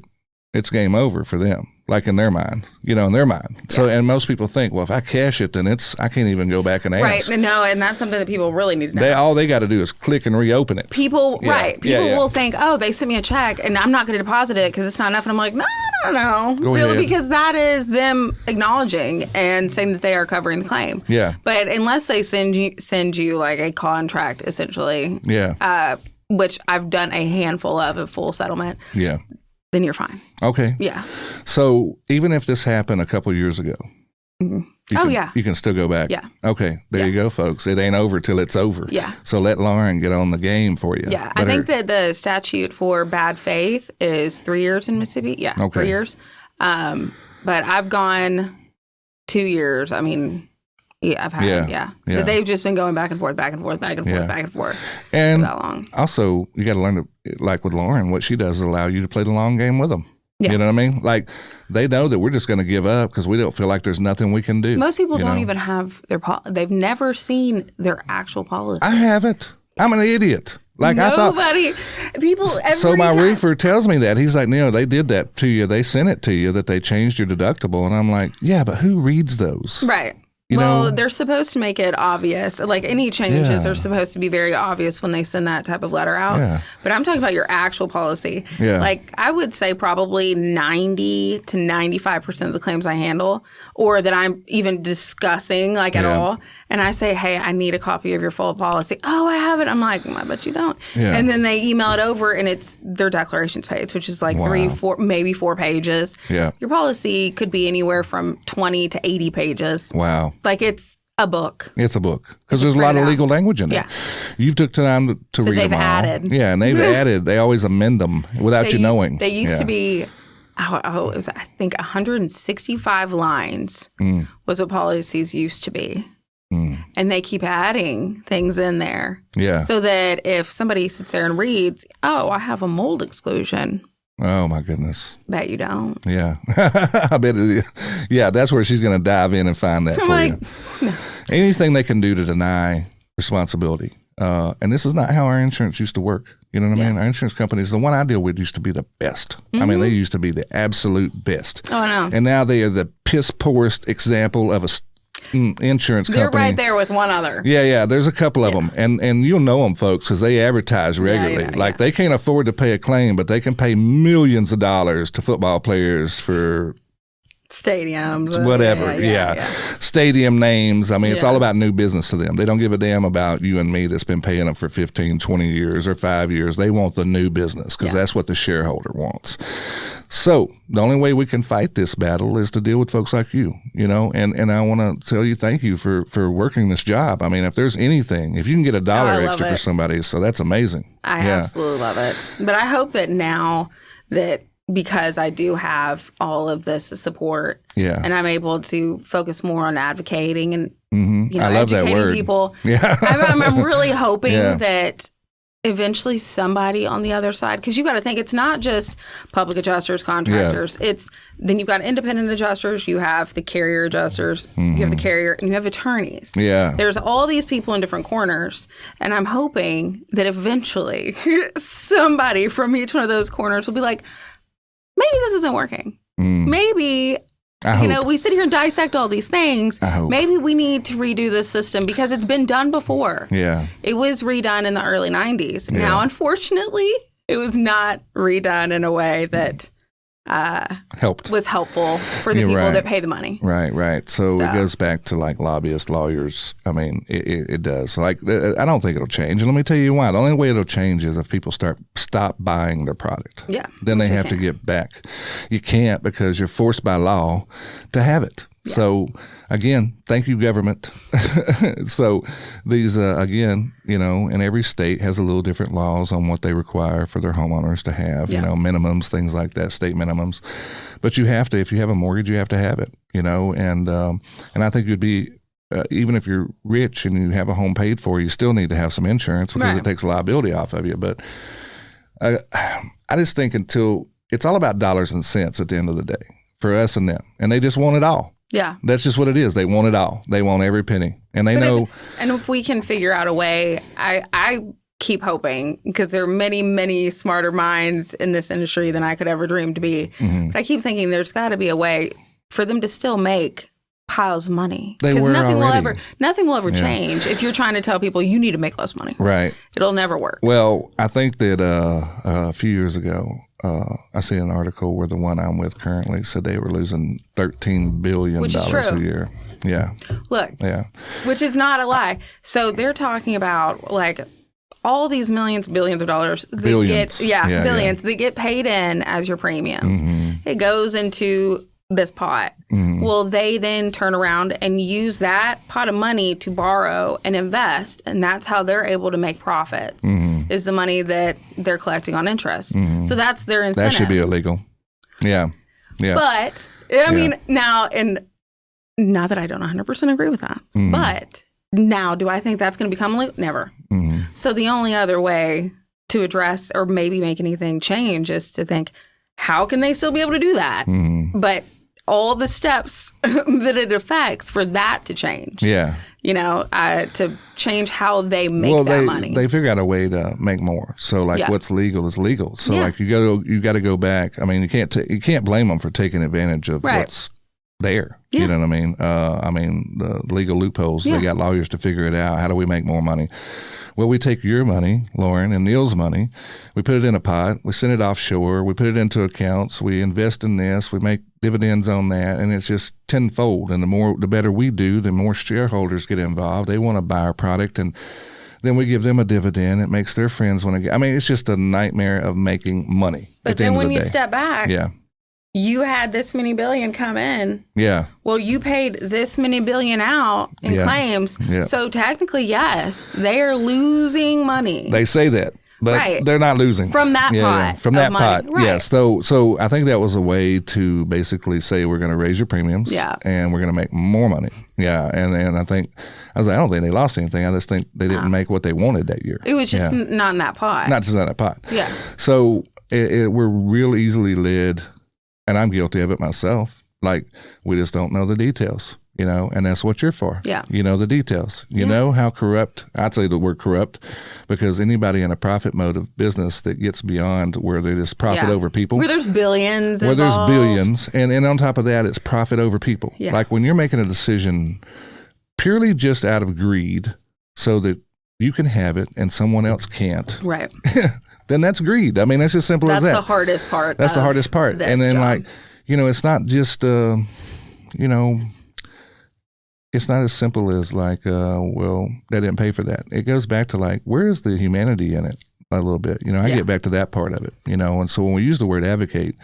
S1: it's game over for them. Like in their mind, in their mind. So, and most people think, well, if I cash it, then I can't even go back and ask.
S2: Right. No, and that's something that people really need to know.
S1: All they got to do is click and reopen it.
S2: People will think, oh, they sent me a check and I'm not going to deposit it because it's not enough. And I'm like, no.
S1: Go ahead.
S2: Because that is them acknowledging and saying that they are covering the claim.
S1: Yeah.
S2: But unless they send you like a contract, essentially.
S1: Yeah.
S2: Which I've done a handful of a full settlement.
S1: Yeah.
S2: Then you're fine.
S1: Okay.
S2: Yeah.
S1: So even if this happened a couple of years ago,
S2: you can
S1: still go back.
S2: Yeah.
S1: Okay. There you go, folks. It ain't over till it's over.
S2: Yeah.
S1: So let Lauren get on the game for you.
S2: Yeah. I think that the statute for bad faith is 3 years in Mississippi. Yeah. Okay. 3 years. But I've gone 2 years. I mean, I've had, They've just been going back and forth. And for that long.
S1: Also, you got to learn to, like with Lauren, what she does is allow you to play the long game with them. Yeah. You know what I mean? Like, they know that we're just going to give up because we don't feel like there's nothing we can do.
S2: Most people don't even have they've never seen their actual policy.
S1: I haven't. I'm an idiot. Like
S2: Nobody, people.
S1: So my roofer tells me that. He's like, Neil, they did that to you. They sent it to you that they changed your deductible. And I'm like, yeah, but who reads those?
S2: Right. They're supposed to make it obvious. Like any changes are supposed to be very obvious when they send that type of letter out. Yeah. But I'm talking about your actual policy.
S1: Yeah.
S2: Like I would say probably 90 to 95% of the claims I handle or that I'm even discussing like at all. And I say, hey, I need a copy of your full policy. Oh, I have it. I'm like, I bet you don't. Yeah. And then they email it over and it's their declarations page, which is like 3, 4, maybe 4 pages.
S1: Yeah.
S2: Your policy could be anywhere from 20 to 80 pages.
S1: Wow.
S2: Like it's a book.
S1: It's a book because there's a lot of legal language in it. Yeah. You've took time to read them all.
S2: Added.
S1: Yeah, and they've added. They always amend them without you knowing.
S2: They used to be, it was I think 165 lines was what policies used to be. And they keep adding things in there. Yeah. So that if somebody sits there and reads, oh, I have a mold exclusion.
S1: Oh, my goodness.
S2: Bet you don't.
S1: Yeah. I bet it is. Yeah, that's where she's going to dive in and find that for you. No. Anything they can do to deny responsibility. And this is not how our insurance used to work. You know what I mean? Our insurance companies, the one I deal with used to be the best. Mm-hmm. I mean, they used to be the absolute best.
S2: Oh, no.
S1: And now they are the piss poorest example of a insurance company.
S2: They're right there with one other.
S1: Yeah. There's a couple of them. And you'll know them, folks, because they advertise regularly. They can't afford to pay a claim, but they can pay millions of dollars to football players for
S2: stadiums,
S1: whatever. Stadium names. I mean, it's all about new business to them. They don't give a damn about you and me that's been paying them for 15, 20 years or 5 years. They want the new business because that's what the shareholder wants. So the only way we can fight this battle is to deal with folks like you, and I want to tell you thank you for working this job. I mean, if there's anything, if you can get $1 extra for somebody, so that's amazing.
S2: I absolutely love it. But I hope that now that because I do have all of this support and I'm able to focus more on advocating and
S1: I love
S2: educating
S1: that word.
S2: People.
S1: Yeah.
S2: I'm really hoping that eventually somebody on the other side, because you got to think it's not just public adjusters, contractors. It's then you've got independent adjusters, you have the carrier adjusters, you have the carrier, and you have attorneys.
S1: Yeah,
S2: there's all these people in different corners, and I'm hoping that eventually somebody from each one of those corners will be like, maybe this isn't working. Maybe We sit here and dissect all these things. Maybe we need to redo this system because it's been done before.
S1: Yeah.
S2: It was redone in the early 90s. Yeah. Now, unfortunately, it was not redone in a way that was helpful for the people that pay the money.
S1: Right. So it goes back to like lobbyists, lawyers. I mean, it does. Like, I don't think it'll change. And let me tell you why. The only way it'll change is if people stop buying their product.
S2: Yeah.
S1: Then they have to get back. You can't because you're forced by law to have it. Yeah. So, again, thank you, government. So these, again, and every state has a little different laws on what they require for their homeowners to have, minimums, things like that, state minimums. But you have to, if you have a mortgage, you have to have it, and I think you'd be, even if you're rich and you have a home paid for, you still need to have some insurance because it takes liability off of you. But I just think it's all about dollars and cents at the end of the day for us and them. And they just want it all.
S2: Yeah.
S1: That's just what it is. They want it all. They want every penny. And they know. If
S2: we can figure out a way, I keep hoping, because there are many, many smarter minds in this industry than I could ever dream to be. Mm-hmm. But I keep thinking there's got to be a way for them to still make piles of money.
S1: Because
S2: nothing will ever change if you're trying to tell people you need to make less money.
S1: Right.
S2: It'll never work.
S1: Well, I think that a few years ago, I see an article where the one I'm with currently said they were losing $13 billion a year. Yeah.
S2: Look. Yeah. Which is not a lie. So they're talking about like all these billions of dollars. Billions. Billions. They get paid in as your premiums. Mm-hmm. It goes into this pot. Mm-hmm. Well, they then turn around and use that pot of money to borrow and invest, and that's how they're able to make profits, is the money that they're collecting on interest. Mm-hmm. So that's their incentive.
S1: That should be illegal. Yeah.
S2: But, I mean, now, and not that I don't 100% agree with that, but now, do I think that's going to become illegal? Never. Mm-hmm. So the only other way to address or maybe make anything change is to think, how can they still be able to do that? Mm-hmm. But all the steps that it affects for that to change. Yeah. To change how they make that money.
S1: They figure out a way to make more. So what's legal is legal. So you got to go back. I mean, you can't blame them for taking advantage of what's there. Yeah. You know what I mean? The legal loopholes, they got lawyers to figure it out. How do we make more money? Well, we take your money, Lauren, and Neil's money. We put it in a pot. We send it offshore. We put it into accounts. We invest in this. We make dividends on that, and it's just tenfold. And the better we do, the more shareholders get involved. They want to buy our product, and then we give them a dividend. It makes their friends want to get. I mean, it's just a nightmare of making money.
S2: But then when you step back, you had this many billion come in. Yeah. Well, you paid this many billion out in claims. Yeah. So technically, yes, they are losing money.
S1: They say that, but they're not losing.
S2: From that pot. Yeah.
S1: From that pot. Right. Yes. So I think that was a way to basically say we're going to raise your premiums. Yeah. And we're going to make more money. Yeah. And I think, I don't think they lost anything. I just think they didn't make what they wanted that year.
S2: It was just not in that pot.
S1: Not just in that pot. Yeah. So we're real easily led. And I'm guilty of it myself. Like, we just don't know the details, and that's what you're for. Yeah. You know the details. You know how corrupt, I'd say the word corrupt, because anybody in a profit mode of business that gets beyond where they just profit over people.
S2: Where there's billions
S1: involved. There's billions. And on top of that, it's profit over people. Yeah. Like when you're making a decision purely just out of greed so that you can have it and someone else can't. Right. Then that's greed. I mean, that's just simple as that.
S2: That's the hardest part.
S1: That's the hardest part. And then job. It's not just, it's not as simple as well, they didn't pay for that. It goes back to where is the humanity in it a little bit? I get back to that part of it, and so when we use the word advocate,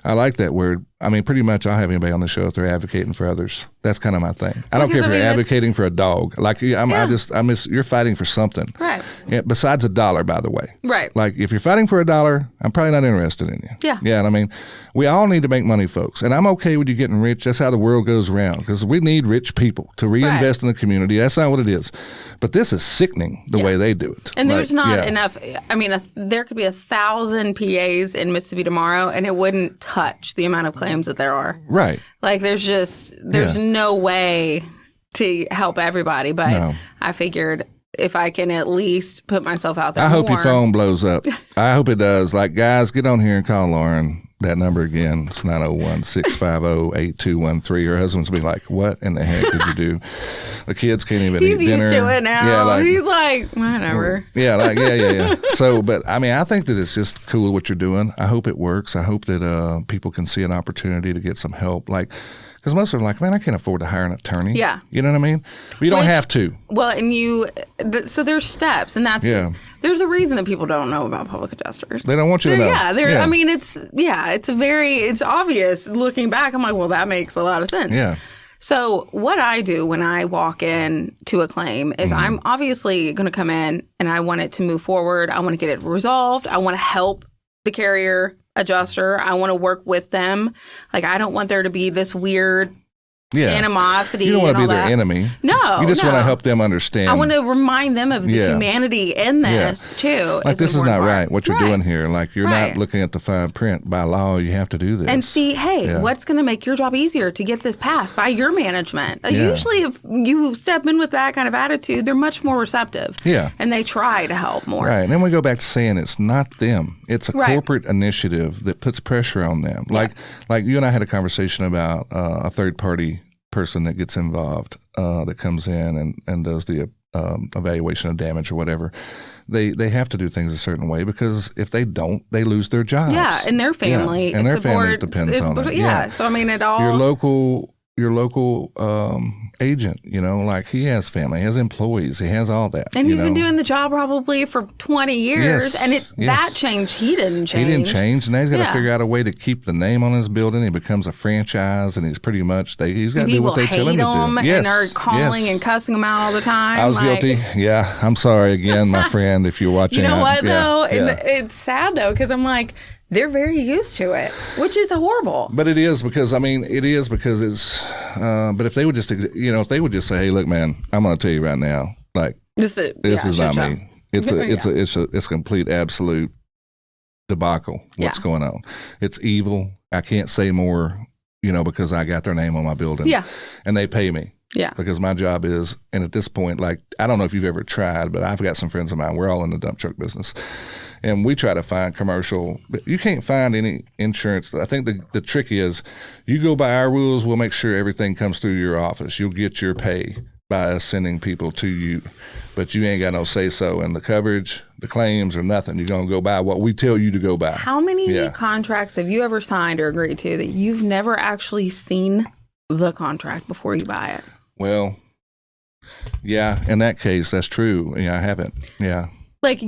S1: I like that word. I mean, pretty much I'll have anybody on the show if they're advocating for others. That's kind of my thing. I don't care if you're advocating for a dog. You're fighting for something. Right. Yeah, besides $1, by the way. Right. Like if you're fighting for $1, I'm probably not interested in you. Yeah. Yeah. I mean, we all need to make money, folks. And I'm okay with you getting rich. That's how the world goes around, because we need rich people to reinvest in the community. That's not what it is. But this is sickening the way they do it.
S2: And there's not enough. I mean, there could be 1,000 PAs in Mississippi tomorrow, and it wouldn't touch the amount of claims that there are. Right. Like there's no way to help everybody, but I figured if I can at least put myself out there.
S1: I hope your phone blows up. I hope it does. Like, guys, get on here and call Lauren. that number again. It's 901-650-8213. Her husband's be like, what in the heck did you do? The kids can't even eat dinner.
S2: He's used to it now. Yeah, he's like, whatever.
S1: Yeah. So, but I mean, I think that it's just cool what you're doing. I hope it works. I hope that people can see an opportunity to get some help. Like, because most of them are like, man, I can't afford to hire an attorney.
S2: Yeah.
S1: You know what I mean? But you don't have to.
S2: Well, and so there's steps, and there's a reason that people don't know about public adjusters.
S1: They don't want you to know.
S2: Yeah. I mean, it's obvious looking back. I'm like, well, that makes a lot of sense.
S1: Yeah.
S2: So what I do when I walk in to a claim is I'm obviously going to come in and I want it to move forward. I want to get it resolved. I want to help the carrier adjuster. I want to work with them. Like, I don't want there to be this weird animosity.
S1: You don't want to be
S2: their
S1: enemy.
S2: No.
S1: You just want to help them understand.
S2: I want to remind them of the humanity in this too.
S1: Like, this is not right, what you're doing here. Like, you're not looking at the fine print. By law, you have to do this.
S2: And see, hey, what's going to make your job easier to get this passed by your management? Usually, if you step in with that kind of attitude, they're much more receptive.
S1: Yeah.
S2: And they try to help more.
S1: Right. And then we go back to saying it's not them. It's a corporate initiative that puts pressure on them. Like you and I had a conversation about a third-party person that gets involved, that comes in and does the evaluation of damage or whatever. They have to do things a certain way, because if they don't, they lose their jobs.
S2: Yeah, and their family.
S1: Yeah. And their families depends on it.
S2: Yeah, so I mean, it all...
S1: Your local agent, like, he has family, he has employees, he has all that.
S2: And he's been doing the job probably for 20 years.
S1: Yes,
S2: and that changed. He didn't change.
S1: He didn't change. Now he's got to figure out a way to keep the name on his building. He becomes a franchise, and he's pretty much, he's got to do what they tell him to do.
S2: And are calling and cussing him out all the time.
S1: I was guilty. Yeah. I'm sorry again, my friend, if you're watching.
S2: You know what, though? Yeah. It's sad, though, because I'm like, they're very used to it, which is horrible.
S1: But it is because it's, but if they would just, if they would just say, hey, look, man, I'm going to tell you right now, like, this is not me. It's a complete, absolute debacle. What's going on? It's evil. I can't say more, because I got their name on my building. Yeah. And they pay me.
S2: Yeah.
S1: Because my job is, and at this point, like, I don't know if you've ever tried, but I've got some friends of mine. We're all in the dump truck business. And we try to find commercial, but you can't find any insurance. I think the trick is, you go by our rules, we'll make sure everything comes through your office. You'll get your pay by us sending people to you, but you ain't got no say-so in the coverage, the claims, or nothing. You're going to go by what we tell you to go by.
S2: How many contracts have you ever signed or agreed to that you've never actually seen the contract before you buy it?
S1: Well, yeah, in that case, that's true. Yeah, I haven't. Yeah.
S2: Like,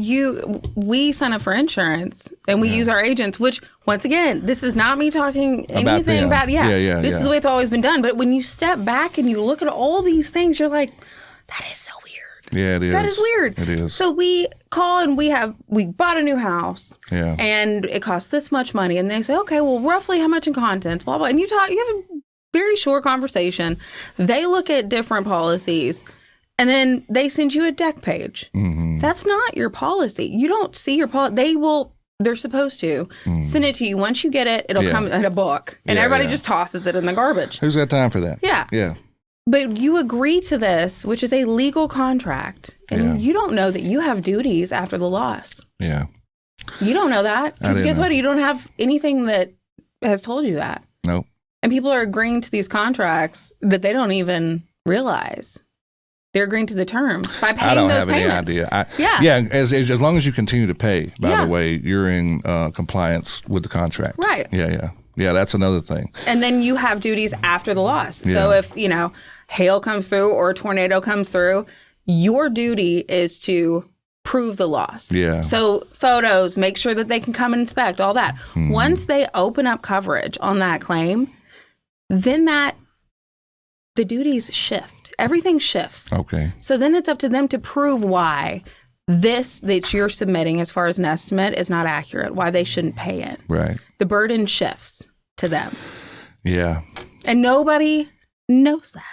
S2: we sign up for insurance and we use our agents, which, once again, this is not me talking anything about, this is the way it's always been done. But when you step back and you look at all these things, you're like, that is so weird.
S1: Yeah, it is.
S2: That is weird.
S1: It is.
S2: So we call and we bought a new house.
S1: Yeah.
S2: And it costs this much money. And they say, okay, well, roughly how much in contents, blah, blah. And you have a very short conversation. They look at different policies. And then they send you a deck page. Mm-hmm. That's not your policy. You don't see your policy. They're supposed to send it to you. Once you get it, it'll come in a book. And everybody just tosses it in the garbage.
S1: Who's got time for that?
S2: Yeah.
S1: Yeah.
S2: But you agree to this, which is a legal contract. And you don't know that you have duties after the loss.
S1: Yeah.
S2: You don't know that. Because guess what? You don't have anything that has told you that.
S1: Nope.
S2: And people are agreeing to these contracts that they don't even realize. They're agreeing to the terms by paying those payments. I don't have any idea. As long as you continue to pay, by the way, you're in compliance with the contract. Right.
S1: Yeah, that's another thing.
S2: And then you have duties after the loss. Yeah. So if, hail comes through or a tornado comes through, your duty is to prove the loss.
S1: Yeah.
S2: So photos, make sure that they can come and inspect, all that. Mm-hmm. Once they open up coverage on that claim, then the duties shift. Everything shifts.
S1: Okay.
S2: So then it's up to them to prove why this that you're submitting as far as an estimate is not accurate, why they shouldn't pay it.
S1: Right.
S2: The burden shifts to them.
S1: Yeah.
S2: And nobody knows that.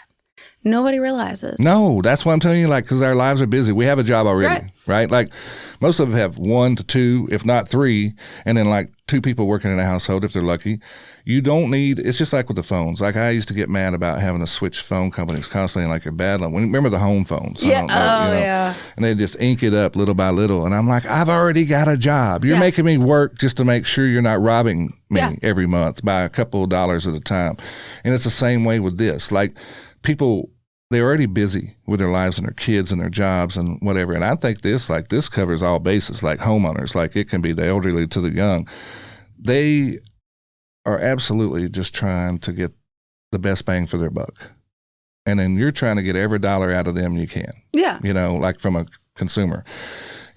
S2: Nobody realizes.
S1: No, that's what I'm telling you, like, because our lives are busy. We have a job already, right? Like, most of them have 1 to 2, if not 3, and then like 2 people working in a household, if they're lucky, you don't need, it's just like with the phones. Like I used to get mad about having to switch phone companies constantly, like you're battling. Remember the home phones?
S2: Yeah. Yeah.
S1: And they just ink it up little by little. And I'm like, I've already got a job. You're making me work just to make sure you're not robbing me every month by a couple of dollars at a time. And it's the same way with this. Like people, they're already busy with their lives and their kids and their jobs and whatever. And I think this covers all bases, like homeowners, like it can be the elderly to the young. They are absolutely just trying to get the best bang for their buck. And then you're trying to get every dollar out of them you can. Yeah. Like from a consumer.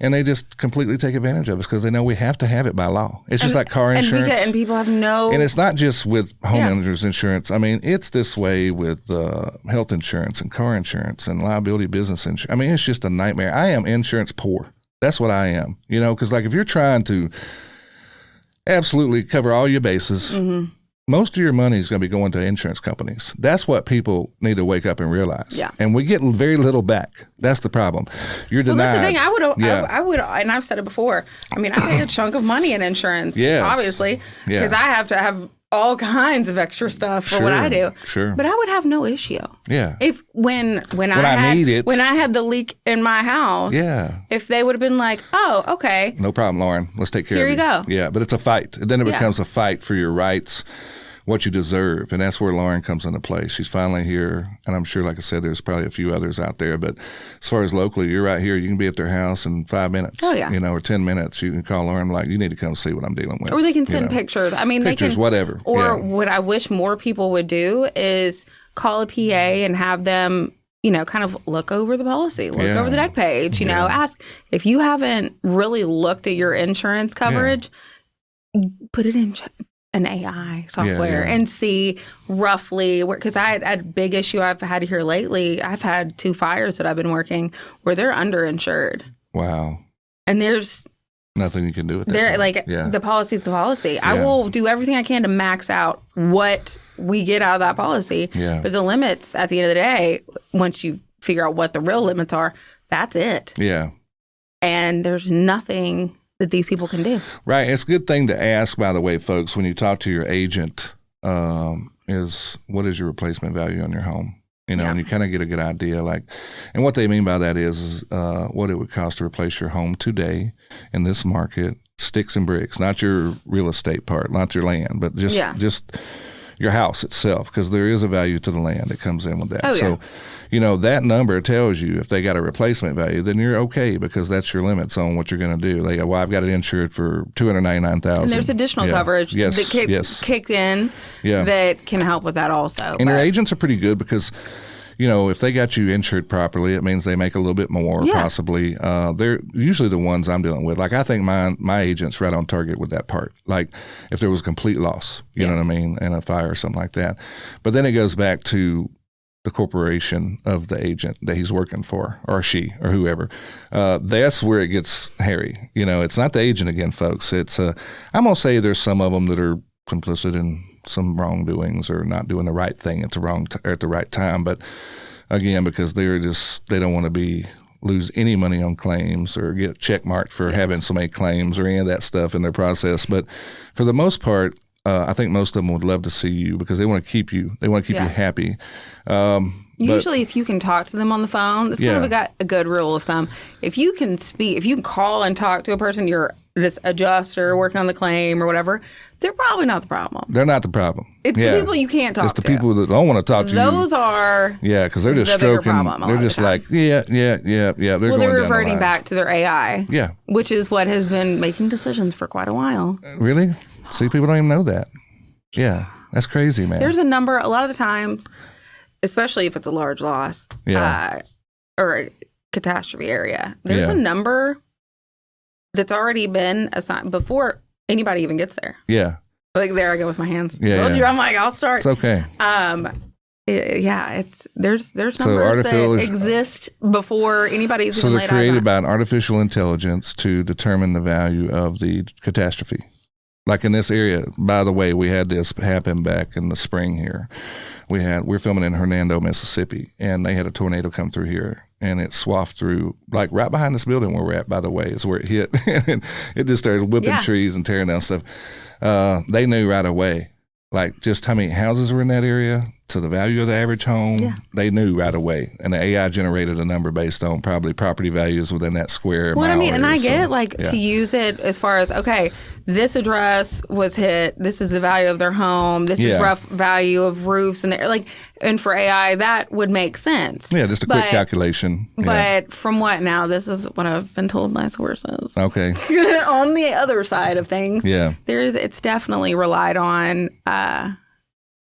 S1: And they just completely take advantage of us because they know we have to have it by law. It's just like car insurance.
S2: And people have no...
S1: And it's not just with homeowners insurance. I mean, it's this way with health insurance and car insurance and liability business insurance. I mean, it's just a nightmare. I am insurance poor. That's what I am. Because like if you're trying to absolutely cover all your bases, most of your money is going to be going to insurance companies. That's what people need to wake up and realize. Yeah. And we get very little back. That's the problem. You're denied. Well, that's the
S2: thing. I would, and I've said it before. I mean, I pay a chunk of money in insurance, obviously, because I have to have all kinds of extra stuff for what I do. Sure. But I would have no issue. Yeah. If when I need it, when I had the leak in my house. Yeah. If they would have been like, oh, okay.
S1: No problem, Lauren. Let's take care of you. Here you go. Yeah. But it's a fight. And then it becomes a fight for your rights, what you deserve. And that's where Lauren comes into play. She's finally here. And I'm sure, like I said, there's probably a few others out there. But as far as locally, you're right here. You can be at their house in 5 minutes. Oh, yeah. Or 10 minutes. You can call Lauren like, you need to come see what I'm dealing with.
S2: Or they can send pictures. I mean,
S1: pictures,
S2: they can.
S1: Whatever.
S2: Or what I wish more people would do is call a PA and have them, kind of look over the policy, look over the deck page, ask if you haven't really looked at your insurance coverage, put it in an AI software and see roughly where, because I had a big issue I've had here lately. I've had 2 fires that I've been working where they're underinsured. Wow. And there's
S1: nothing you can do with that.
S2: The policy's the policy. I will do everything I can to max out what we get out of that policy. Yeah. But the limits at the end of the day, once you figure out what the real limits are, that's it. Yeah. And there's nothing that these people can do.
S1: Right. It's a good thing to ask, by the way, folks, when you talk to your agent, is what is your replacement value on your home? And you kind of get a good idea, and what they mean by that is what it would cost to replace your home today in this market, sticks and bricks, not your real estate part, not your land, but just your house itself, because there is a value to the land that comes in with that. Oh, so, that number tells you if they got a replacement value, then you're okay, because that's your limits on what you're going to do. They go, well, I've got it insured for $299,000.
S2: And there's additional coverage that kicked in that can help with that also.
S1: And your agents are pretty good because, if they got you insured properly, it means they make a little bit more, possibly. They're usually the ones I'm dealing with. Like, I think my agent's right on target with that part. Like, if there was a complete loss, you know what I mean, and a fire or something like that. But then it goes back to the corporation of the agent that he's working for, or she, or whoever. That's where it gets hairy. It's not the agent again, folks. It's I'm going to say there's some of them that are complicit in some wrongdoings or not doing the right thing at the right time. But again, because they don't want to lose any money on claims or get check marked for having so many claims or any of that stuff in their process. But for the most part, I think most of them would love to see you because they want to keep you. They want to keep you happy.
S2: Usually, if you can talk to them on the phone, it's kind of a good rule of thumb. If you can call and talk to a person, you're this adjuster working on the claim or whatever, they're probably not the problem.
S1: They're not the problem.
S2: It's the people you can't talk to.
S1: It's the people that don't want to talk to you.
S2: Those are
S1: because they're just stroking. They're just like, they're
S2: reverting back to their AI. Yeah. Which is what has been making decisions for quite a while.
S1: Really? See, people don't even know that. Yeah. That's crazy, man.
S2: There's a number, a lot of the times, especially if it's a large loss or a catastrophe area, there's a number that's already been assigned before anybody even gets there. Yeah. Like, there I go with my hands. I'm like, I'll start.
S1: It's okay.
S2: There's numbers that exist before anybody's even laid eyes on.
S1: So they're created by an artificial intelligence to determine the value of the catastrophe. Like in this area, by the way, we had this happen back in the spring here. We're filming in Hernando, Mississippi, and they had a tornado come through here, and it swathed through, like right behind this building where we're at, by the way, is where it hit. And it just started whipping trees and tearing down stuff. They knew right away, like just how many houses were in that area to the value of the average home. Yeah. They knew right away. And the AI generated a number based on probably property values within that square mile.
S2: I mean, and I get
S1: so,
S2: to use it as far as, okay, this address was hit. This is the value of their home. This is rough value of roofs. And for AI, that would make sense.
S1: Yeah, just a quick calculation.
S2: But from what now? This is what I've been told by sources.
S1: Okay.
S2: On the other side of things, it's definitely relied on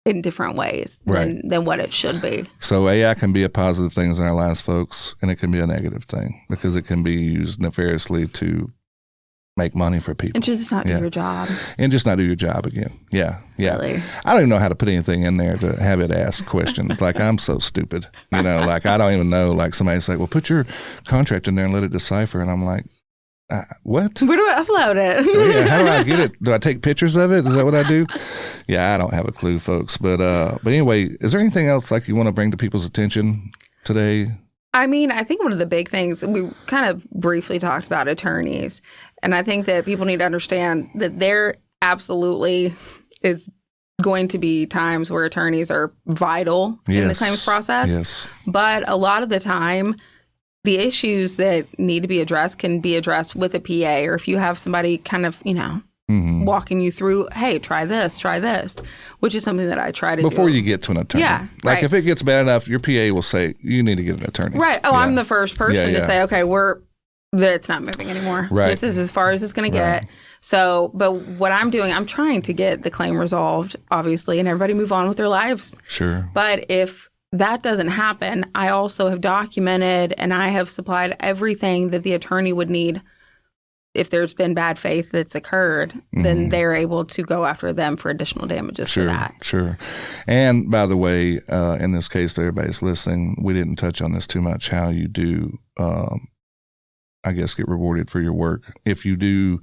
S2: in different ways than what it should be.
S1: So AI can be a positive thing in our lives, folks, and it can be a negative thing because it can be used nefariously to make money for people.
S2: And just not do your job.
S1: And just not do your job again. Yeah.
S2: Really?
S1: I don't even know how to put anything in there to have it ask questions. Like, I'm so stupid. Like, I don't even know. Like, somebody's like, well, put your contract in there and let it decipher. And I'm like, what?
S2: Where do I upload it?
S1: How do I get it? Do I take pictures of it? Is that what I do? Yeah, I don't have a clue, folks. But anyway, is there anything else like you want to bring to people's attention today?
S2: I mean, I think one of the big things, we kind of briefly talked about attorneys. And I think that people need to understand that there absolutely is going to be times where attorneys are vital in the claims process.
S1: Yes.
S2: But a lot of the time, the issues that need to be addressed can be addressed with a PA, or if you have somebody kind of, walking you through, hey, try this, which is something that I try to do.
S1: Before you get to an attorney.
S2: Yeah.
S1: Like if it gets bad enough, your PA will say, you need to get an attorney.
S2: Right. Oh, I'm the first person to say, okay, it's not moving anymore.
S1: Right.
S2: This is as far as it's going to get. So, but what I'm doing, I'm trying to get the claim resolved, obviously, and everybody move on with their lives.
S1: Sure.
S2: But if that doesn't happen, I also have documented and I have supplied everything that the attorney would need. If there's been bad faith that's occurred, then they're able to go after them for additional damages for that.
S1: Sure. And by the way, in this case, to everybody's listening, we didn't touch on this too much, how you do, I guess, get rewarded for your work. If you do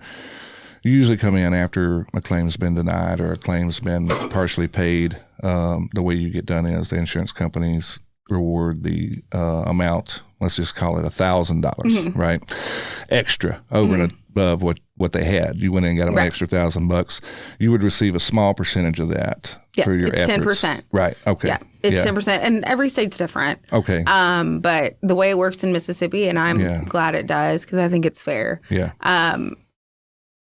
S1: usually come in after a claim's been denied or a claim's been partially paid, the way you get done is the insurance companies reward the amount, let's just call it $1,000, right? Extra over and above what they had. You went in and got them an extra $1,000. You would receive a small percentage of that for your efforts.
S2: 10%.
S1: Right. Okay.
S2: Yeah, it's 10%, and every state's different.
S1: Okay.
S2: But the way it works in Mississippi, and I'm glad it does because I think it's fair.
S1: Yeah.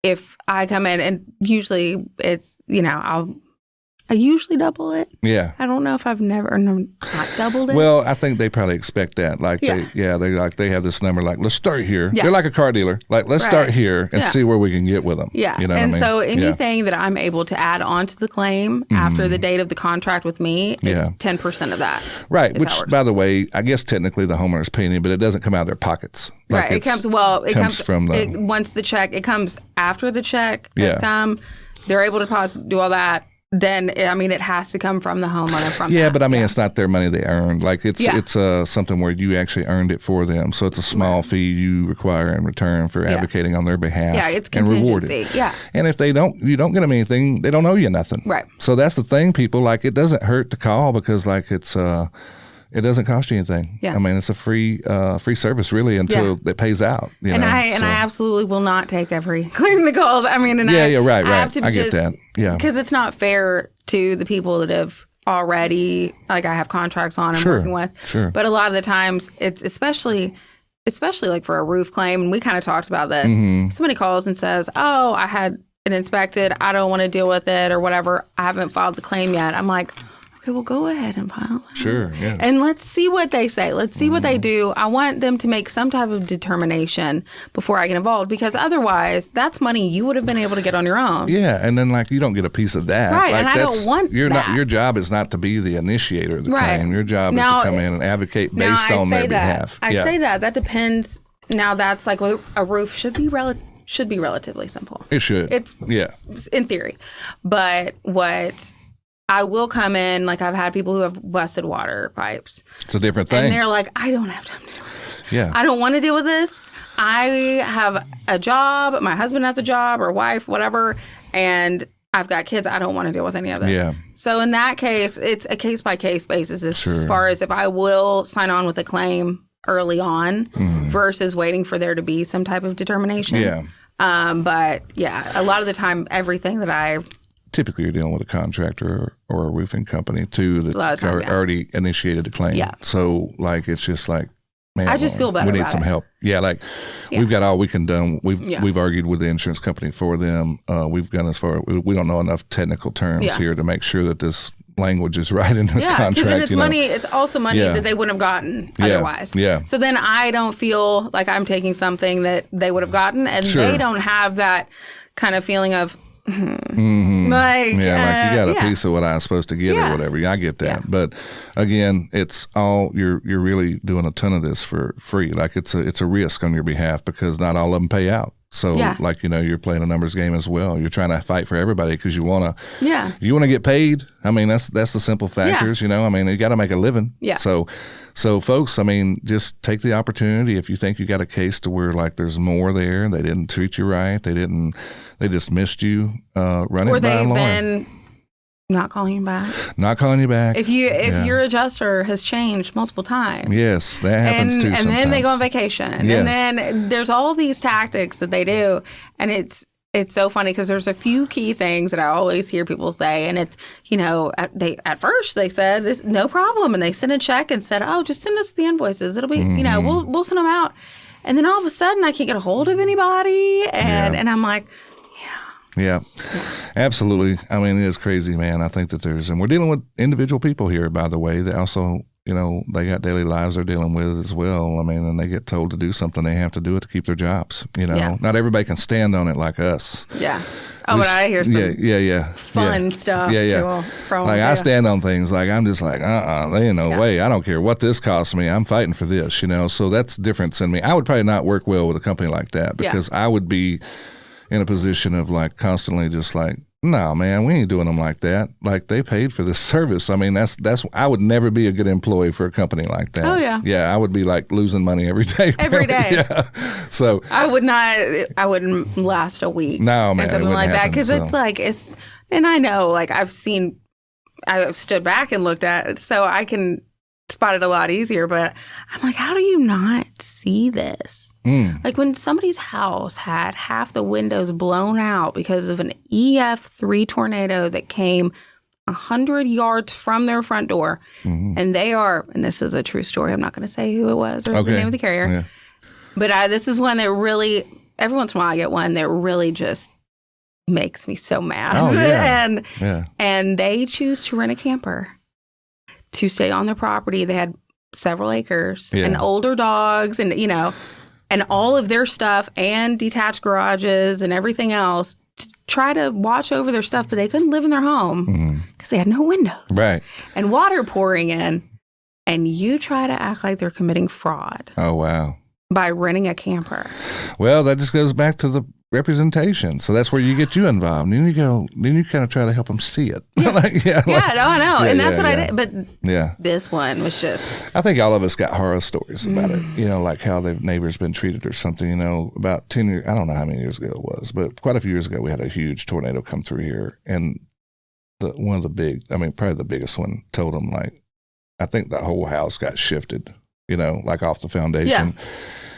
S2: If I come in, and usually it's I usually double it.
S1: Yeah.
S2: I don't know if I've never not doubled it.
S1: Well, I think they probably expect that. Like they have this number. Like, let's start here. Yeah. They're like a car dealer. Like, let's start here and see where we can get with them.
S2: Yeah.
S1: You know
S2: and
S1: what I mean?
S2: So anything that I'm able to add on to the claim after the date of the contract with me is 10% of that.
S1: Right. Which, by the way, I guess technically the homeowner's paying it, but it doesn't come out of their pockets. Like
S2: right. It comes
S1: from the
S2: once the check. It comes after the check has come. They're able to do all that. Then, I mean, it has to come from the homeowner.
S1: But I mean, it's not their money they earned. Like, it's something where you actually earned it for them. So it's a small fee you require in return for advocating on their behalf.
S2: Yeah, it's contingency.
S1: And rewarded.
S2: Yeah.
S1: And if you don't get them anything, they don't owe you nothing.
S2: Right.
S1: So that's the thing, people. Like, it doesn't hurt to call because, like, it doesn't cost you anything. Yeah. I mean, it's a free service, really, until it pays out. I
S2: absolutely will not take every claim that calls. I mean,
S1: right. I get that. Yeah.
S2: Because it's not fair to the people that have already, like, I have contracts on and working with.
S1: Sure.
S2: But a lot of the times, it's especially like for a roof claim, and we kind of talked about this. Somebody calls and says, oh, I had it inspected. I don't want to deal with it or whatever. I haven't filed the claim yet. I'm like, okay, well, go ahead and file it.
S1: Sure, yeah.
S2: And let's see what they say. Let's see what they do. I want them to make some type of determination before I get involved, because otherwise, that's money you would have been able to get on your own.
S1: Yeah, and then, like, you don't get a piece of that.
S2: Right,
S1: like,
S2: and I don't want that.
S1: Your job is not to be the initiator of the claim. Your job is to come in and advocate based on their behalf.
S2: I say that. That depends. Now, that's like a roof should be relatively simple.
S1: It should.
S2: It's in theory. But what I will come in, like, I've had people who have busted water pipes.
S1: It's a different thing.
S2: And they're like, I don't have time to do it.
S1: Yeah.
S2: I don't want to deal with this. I have a job, my husband has a job or wife, whatever, and I've got kids, I don't want to deal with any of this.
S1: Yeah.
S2: So in that case, it's a case-by-case basis as far as if I will sign on with a claim early on versus waiting for there to be some type of determination.
S1: Yeah.
S2: But yeah, a lot of the time, everything that
S1: typically you're dealing with a contractor or a roofing company too that's already initiated a claim. Yeah. So like, it's just like, man,
S2: I just feel better.
S1: We need some help. Yeah, like we've got all we can do. We've argued with the insurance company for them. We've gone as far. We don't know enough technical terms here to make sure that this language is right in this contract.
S2: Because then it's money. It's also money that they wouldn't have gotten otherwise.
S1: Yeah.
S2: So then I don't feel like I'm taking something that they would have gotten, and they don't have that kind of feeling of. Like
S1: you got a piece of what I was supposed to get or whatever. I get that, but again, it's all you're really doing a ton of this for free. Like it's a risk on your behalf because not all of them pay out. So like you're playing a numbers game as well. You're trying to fight for everybody because you want to get paid. I mean that's the simple factors. I mean you got to make a living. Yeah. So folks, I mean, just take the opportunity. If you think you got a case to where like there's more there, they didn't treat you right, they just missed you, run it by a lawyer. Or they've been
S2: not calling you back.
S1: Not calling you back.
S2: If your adjuster has changed multiple times.
S1: Yes, that happens too.
S2: And then they go on vacation. Yes. And then there's all these tactics that they do, and it's so funny because there's a few key things that I always hear people say, and it's, at first they said this no problem, and they sent a check and said, oh, just send us the invoices. It'll be, we'll send them out. And then all of a sudden I can't get a hold of anybody, and I'm like,
S1: yeah, absolutely. I mean, it is crazy, man. I think that and we're dealing with individual people here, by the way, that also, they got daily lives they're dealing with as well. I mean, and they get told to do something, they have to do it to keep their jobs. Not everybody can stand on it like us.
S2: Yeah. Oh, but I hear some fun stuff.
S1: Yeah. Like I stand on things like I'm just like, there ain't no way. I don't care what this costs me. I'm fighting for this, So that's different in me. I would probably not work well with a company like that because I would be in a position of like constantly just like, no, man, we ain't doing them like that. Like they paid for this service. I mean, that's I would never be a good employee for a company like that.
S2: Oh yeah.
S1: Yeah, I would be like losing money every day.
S2: Every day.
S1: Yeah. So
S2: I wouldn't last a week.
S1: No, man.
S2: Something like that because it's like and I know like I've stood back and looked at it, so I can spot it a lot easier. But I'm like, how do you not see this? Like when somebody's house had half the windows blown out because of an EF3 tornado that came 100 yards from their front door. And and this is a true story, I'm not going to say who it was or the name of the carrier. Yeah. But this is one that really, every once in a while I get one that really just makes me so mad.
S1: Oh, yeah.
S2: And they choose to rent a camper to stay on their property. They had several acres and older dogs and, and all of their stuff and detached garages and everything else to try to watch over their stuff, but they couldn't live in their home because they had no windows.
S1: Right.
S2: And water pouring in. And you try to act like they're committing fraud.
S1: Oh, wow.
S2: By renting a camper.
S1: Well, that just goes back to the representation. So that's where you get you involved. Then you kind of try to help them see it.
S2: No, I know. And that's what I did. But this one was just.
S1: I think all of us got horror stories about it, like how their neighbor's been treated or something, about 10 years, I don't know how many years ago it was, but quite a few years ago we had a huge tornado come through here. And probably the biggest one told them like, I think the whole house got shifted, like off the foundation. Yeah.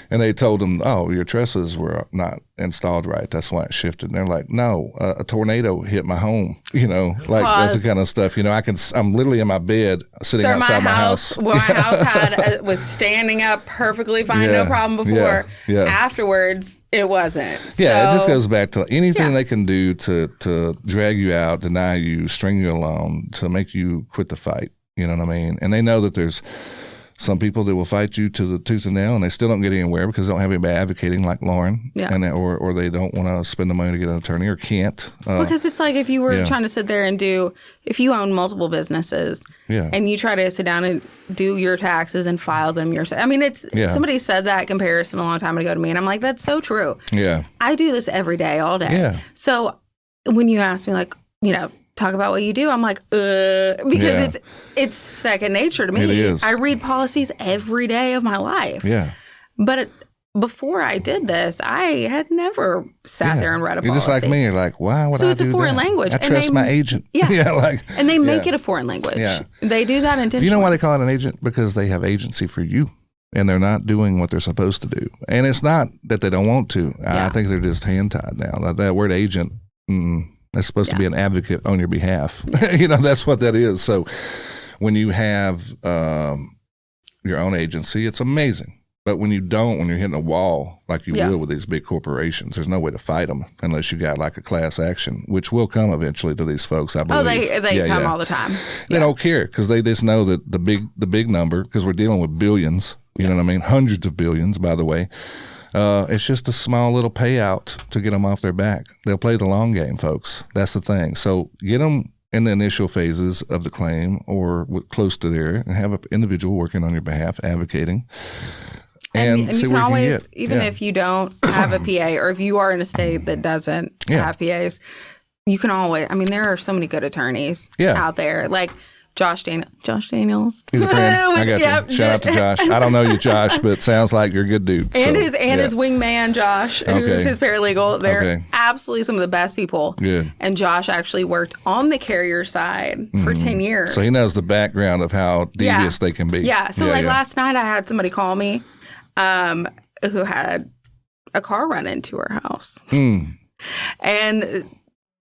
S1: And they told them, oh, your trusses were not installed right. That's why it shifted. And they're like, no, a tornado hit my home. That's the kind of stuff. I'm literally in my bed sitting outside my house.
S2: Well, my house was standing up perfectly fine, no problem before. Yeah. Afterwards, it wasn't.
S1: Yeah, it just goes back to anything they can do to drag you out, deny you, string you along, to make you quit the fight. You know what I mean? And they know that there's some people that will fight you to the tooth and nail, and they still don't get anywhere because they don't have anybody advocating like Lauren, or they don't want to spend the money to get an attorney or can't.
S2: Because it's like if you were trying to sit there and if you own multiple businesses and you try to sit down and do your taxes and file them yourself. I mean, somebody said that comparison a long time ago to me, and I'm like, that's so true.
S1: Yeah.
S2: I do this every day, all day.
S1: Yeah.
S2: So when you ask me like, talk about what you do, I'm like, because it's second nature to me.
S1: It is.
S2: I read policies every day of my life.
S1: Yeah.
S2: But before I did this, I had never sat there and read a policy.
S1: You're just like me. You're like, why would I do that?
S2: So it's a foreign language.
S1: I trust my agent.
S2: Yeah. And they make it a foreign language.
S1: Yeah.
S2: They do that intentionally.
S1: Do you know why they call it an agent? Because they have agency for you. And they're not doing what they're supposed to do. And it's not that they don't want to. I think they're just hand-tied now. That word agent, that's supposed to be an advocate on your behalf. That's what that is. So when you have your own agency, it's amazing. But when you don't, when you're hitting a wall like you will with these big corporations, there's no way to fight them unless you got like a class action, which will come eventually to these folks, I believe.
S2: Oh, they come all the time.
S1: They don't care because they just know that the big number, because we're dealing with billions, you know what I mean? Hundreds of billions, by the way. It's just a small little payout to get them off their back. They'll play the long game, folks. That's the thing. So get them in the initial phases of the claim or close to there and have an individual working on your behalf, advocating. And see
S2: you
S1: where
S2: can always,
S1: you can get.
S2: even if you don't have a PA or if you are in a state that doesn't have PAs, you can always, there are so many good attorneys out there. Like Josh Daniels.
S1: He's a friend. I got you. Shout out to Josh. I don't know you, Josh, but sounds like you're a good dude.
S2: And his wingman, Josh, who's his paralegal. They're absolutely some of the best people. Good. And Josh actually worked on the carrier side for 10 years.
S1: So he knows the background of how devious they can be.
S2: Yeah. So last night I had somebody call me who had a car run into her house. And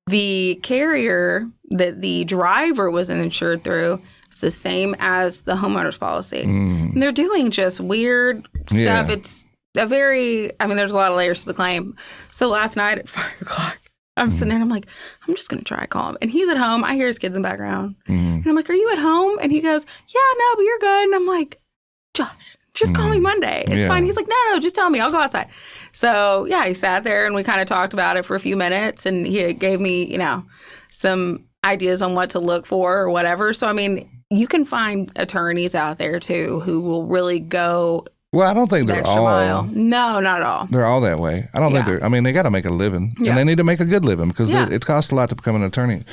S2: the carrier that the driver wasn't insured through is the same as the homeowners policy. And they're doing just weird stuff. It's a very, there's a lot of layers to the claim. So last night at 5 o'clock, I'm sitting there and I'm like, I'm just going to try to call him. And he's at home. I hear his kids in the background. And I'm like, are you at home? And he goes, yeah, no, but you're good. And I'm like, Josh, just call me Monday. It's fine. He's like, no, just tell me. I'll go outside. So, he sat there and we kind of talked about it for a few minutes. And he gave me, some ideas on what to look for or whatever. So, you can find attorneys out there, too, who will really go.
S1: Well, I don't think they're all.
S2: Mile. No, not at all.
S1: They're all that way. I don't think they're. They got to make a living. And they need to make a good living because it costs a lot to become an attorney.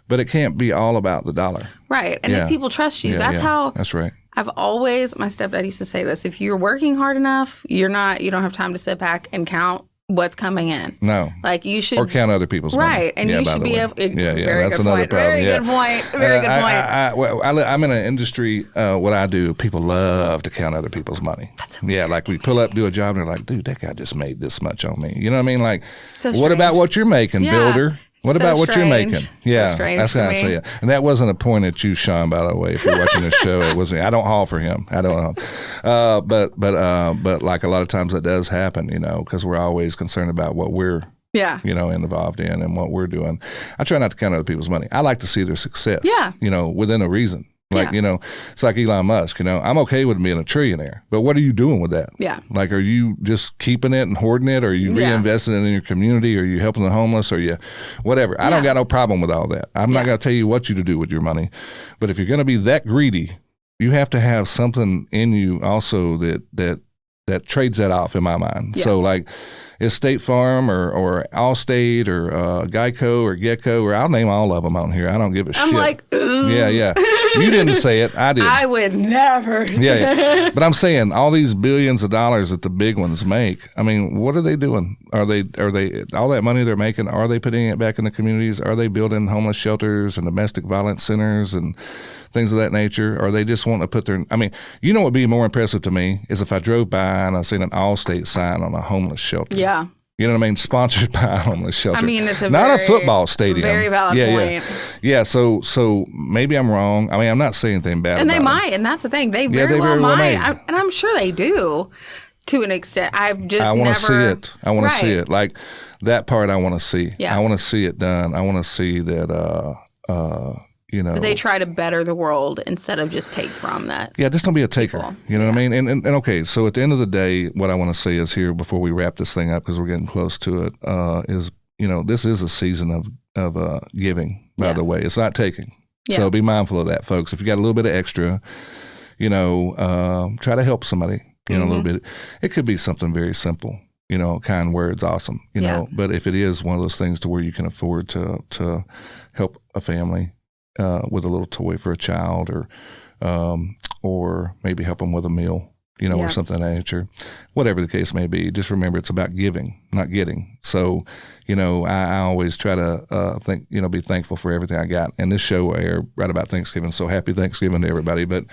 S1: But it can't be all about the dollar.
S2: Right. And if people trust you, that's how.
S1: That's right.
S2: I've always, my stepdad used to say this, if you're working hard enough, you don't have time to sit back and count what's coming in. No. Like you should.
S1: Or count other people's money.
S2: Right. And you should be able.
S1: Very that's another problem.
S2: Very good point. Very good point.
S1: I'm in an industry, what I do, people love to count other people's money.
S2: That's so
S1: like we pull up, do a job, and they're like, dude, that guy just made this much on me. You know what I mean? Like,
S2: so
S1: what about what you're making, builder? What about what you're making? Yeah, that's how I say it. And that wasn't a point at you, Sean, by the way, if you're watching this show. It wasn't. I don't haul for him. I don't know. But like a lot of times that does happen, because we're always concerned about what we're, involved in and what we're doing. I try not to count other people's money. I like to see their success, within a reason. Like, it's like Elon Musk, I'm okay with being a trillionaire, but what are you doing with that?
S2: Yeah.
S1: Like, are you just keeping it and hoarding it? Or are you reinvesting it in your community? Are you helping the homeless? Or you, whatever. I don't got no problem with all that. I'm not going to tell you what you to do with your money. But if you're going to be that greedy, you have to have something in you also that trades that off in my mind. Yeah. So like, is State Farm or Allstate or Geico or Gecko, or I'll name all of them on here. I don't give a shit.
S2: I'm like, ooh.
S1: Yeah. You didn't say it. I did.
S2: I would never.
S1: Yeah. But I'm saying all these billions of dollars that the big ones make, what are they doing? Are they all that money they're making, are they putting it back in the communities? Are they building homeless shelters and domestic violence centers and things of that nature? Or they just want to put their, what would be more impressive to me is if I drove by and I seen an Allstate sign on a homeless shelter.
S2: Yeah.
S1: You know what I mean? Sponsored by a homeless shelter.
S2: It's
S1: not a football stadium.
S2: Very valid point.
S1: Yeah. So maybe I'm wrong. I'm not saying anything bad.
S2: And
S1: about
S2: they might, and that's the thing. They very well might, and I'm sure they do, to an extent. I want to
S1: see it. I want to see it. Like that part, I want to see.
S2: Yeah.
S1: I want to see it done. I want to see that.
S2: They try to better the world instead of just take from that.
S1: Yeah, just don't be a taker. People. You know what I mean? And okay, so at the end of the day, what I want to say is here before we wrap this thing up, because we're getting close to it, is this is a season of giving. By the way, it's not taking. Yeah. So be mindful of that, folks. If you got a little bit of extra, try to help somebody. A little bit. It could be something very simple. Kind words, awesome. But if it is one of those things to where you can afford to help a family. With a little toy for a child, or maybe help them with a meal, or something of that nature. Whatever the case may be, just remember it's about giving, not getting. So, I always try to be thankful for everything I got. And this show will air right about Thanksgiving, so happy Thanksgiving to everybody. But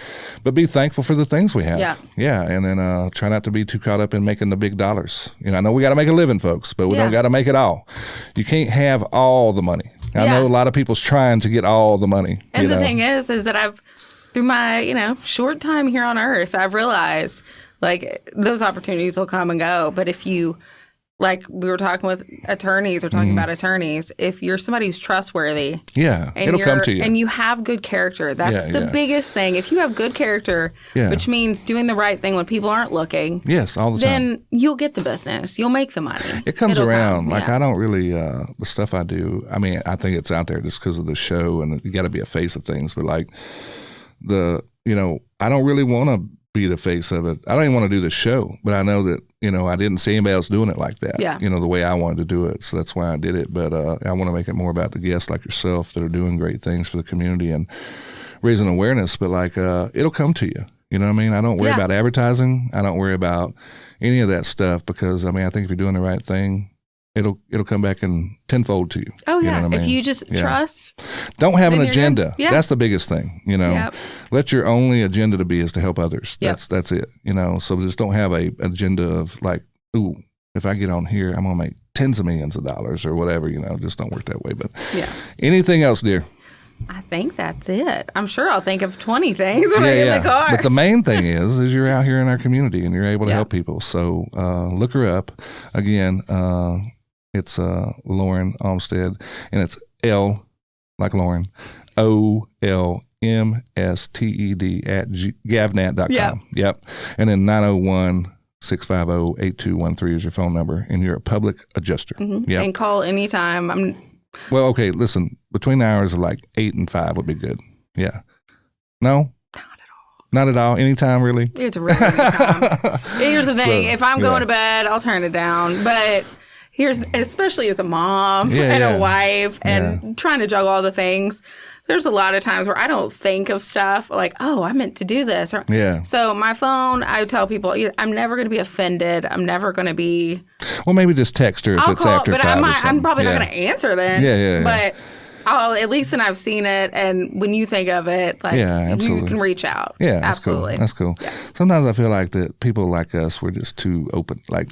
S1: be thankful for the things we have. Yeah, and then try not to be too caught up in making the big dollars. I know we got to make a living, folks, but we don't got to make it all. You can't have all the money. I know a lot of people's trying to get all the money.
S2: And the thing is that through my, short time here on earth, I've realized, those opportunities will come and go. But if you, we were talking with attorneys or talking about attorneys, if you're somebody who's trustworthy.
S1: Yeah, it'll come to you.
S2: And you have good character. That's the biggest thing. If you have good character, which means doing the right thing when people aren't looking.
S1: Yes, all the time.
S2: Then you'll get the business. You'll make the money.
S1: It comes around. I don't really, the stuff I do, I think it's out there just because of the show and you got to be a face of things. But I don't really want to be the face of it. I don't even want to do the show, but I know that, I didn't see anybody else doing it like that, the way I wanted to do it. So that's why I did it. But I want to make it more about the guests like yourself that are doing great things for the community and raising awareness. But it'll come to you. You know what I mean? I don't worry about advertising. I don't worry about any of that stuff because, I think if you're doing the right thing, it'll come back in tenfold to you.
S2: Oh, yeah.
S1: You know what I mean?
S2: If you just trust.
S1: Don't have an agenda. Yeah. That's the biggest thing, Let your only agenda to be is to help others. That's it, So just don't have a agenda of ooh, if I get on here, I'm going to make tens of millions of dollars or whatever, Just don't work that way. But anything else, dear?
S2: I think that's it. I'm sure I'll think of 20 things when I get in the car.
S1: But the main thing is you're out here in our community and you're able to help people. So look her up. Again, it's Lauren Olmsted, and it's L like Lauren, OLMSTED at Gavnat.com. Yep. And then 901-650-8213 is your phone number, and you're a public adjuster.
S2: Mm-hmm. Yep. And call anytime.
S1: Well, okay, listen, between the hours of 8 and 5 would be good. Yeah. No? Not at all. Anytime, really?
S2: It's really anytime. Here's the thing. If I'm going to bed, I'll turn it down. But especially as a mom and a wife and trying to juggle all the things, there's a lot of times where I don't think of stuff I meant to do this. So my phone, I tell people, I'm never going to be offended. I'm never going to be.
S1: Well, maybe just text her if it's after 5 or something.
S2: I'm probably not going to answer then.
S1: Yeah.
S2: But I'll at least when I've seen it, and when you think of it, you can reach out.
S1: Yeah, that's
S2: absolutely.
S1: Cool. That's cool.
S2: Yeah.
S1: Sometimes I feel like that people like us, we're just too open. I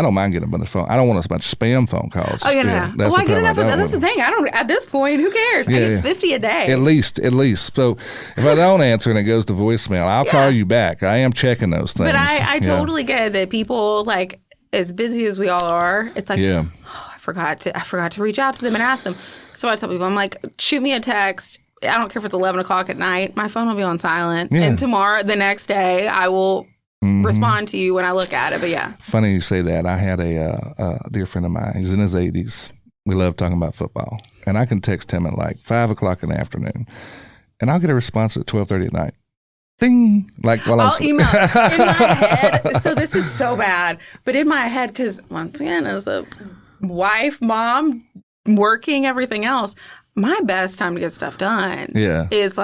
S1: don't mind getting a bunch of phone. I don't want a bunch of spam phone calls.
S2: Oh, yeah.
S1: That's
S2: I get enough. That's the thing. I don't. At this point, who cares? I get 50 a day.
S1: At least. So if I don't answer and it goes to voicemail, I'll call you back. I am checking those things.
S2: But I totally get that people as busy as we all are. It's I forgot to reach out to them and ask them. So I tell people, I'm shoot me a text. I don't care if it's 11 o'clock at night. My phone will be on silent. Yeah. And tomorrow, the next day, I will respond to you when I look at it. But
S1: funny you say that. I had a dear friend of mine. He's in his 80s. We love talking about football, and I can text him at 5 o'clock in the afternoon, and I'll get a response at 12:30 at night. Ding! While
S2: I'll email in my head. So this is so bad, but in my head, because once again, as a wife, mom, working, everything else, my best time to get stuff done is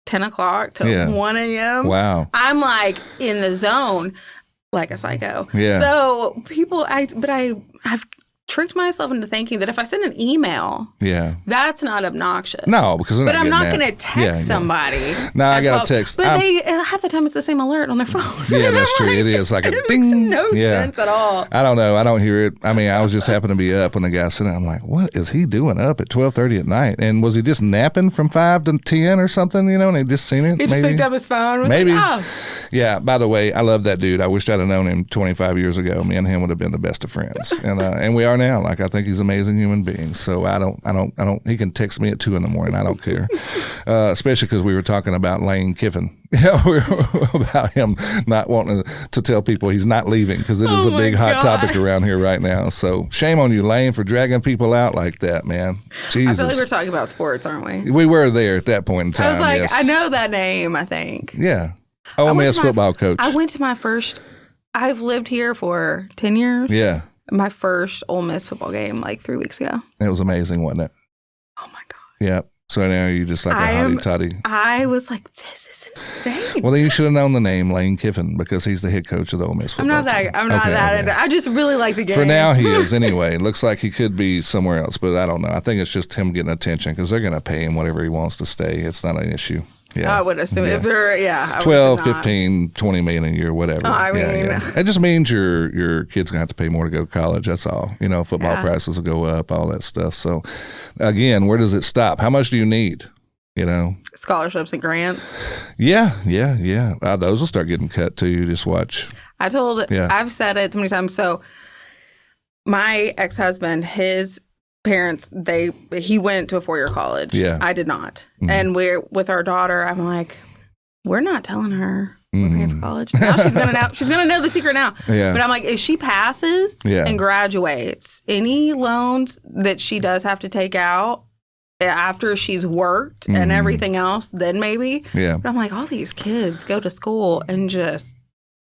S2: 10 o'clock to 1 a.m.
S1: Wow.
S2: I'm in the zone like a psycho.
S1: Yeah.
S2: So people, I've tricked myself into thinking that if I send an email, that's not obnoxious.
S1: No, because
S2: but I'm not going to text somebody.
S1: No, I got to text.
S2: But half the time it's the same alert on their phone.
S1: Yeah, that's true. It is like a ding.
S2: It makes no sense at all.
S1: I don't know. I don't hear it. I was just happened to be up when the guy said it. I'm like, what is he doing up at 12:30 at night? And was he just napping from 5 to 10 or something? And he just seen it.
S2: He just picked up his phone.
S1: Maybe. Yeah. By the way, I love that dude. I wished I'd have known him 25 years ago. Me and him would have been the best of friends. And we are now. I think he's an amazing human being. So I don't. He can text me at 2 a.m. I don't care. Especially because we were talking about Lane Kiffin. About him not wanting to tell people he's not leaving because it is a big hot topic around here right now. So shame on you, Lane, for dragging people out like that, man. Jesus.
S2: I feel like we're talking about sports, aren't we?
S1: We were there at that point in time.
S2: I was I know that name, I think.
S1: Yeah. Ole Miss football coach.
S2: I went to my first, I've lived here for 10 years.
S1: Yeah.
S2: My first Ole Miss football game 3 weeks ago.
S1: It was amazing, wasn't it?
S2: Oh, my God.
S1: Yeah. So now you're just a hottie toddy.
S2: I was like, this is insane.
S1: Well, then you should have known the name Lane Kiffin because he's the head coach of the Ole Miss football team.
S2: I'm not that. I just really like the game.
S1: For now, he is anyway. It looks like he could be somewhere else, but I don't know. I think it's just him getting attention because they're going to pay him whatever he wants to stay. It's not an issue. Yeah.
S2: I would assume if they're,
S1: 12, 15, 20 million a year, whatever. It just means your kid's going to have to pay more to go to college. That's all. Football prices will go up, all that stuff. So, again, where does it stop? How much do you need?
S2: Scholarships and grants.
S1: Yeah. Those will start getting cut too. You just watch.
S2: I've said it so many times. So, my ex-husband, his parents, he went to a 4-year college.
S1: Yeah.
S2: I did not. Mm-hmm. And with our daughter, I'm like, we're not telling her we're paying for college. Now she's gonna know the secret now.
S1: Yeah.
S2: But I'm like, if she passes and graduates, any loans that she does have to take out after she's worked and everything else, then maybe.
S1: Yeah.
S2: But I'm like, all these kids go to school and just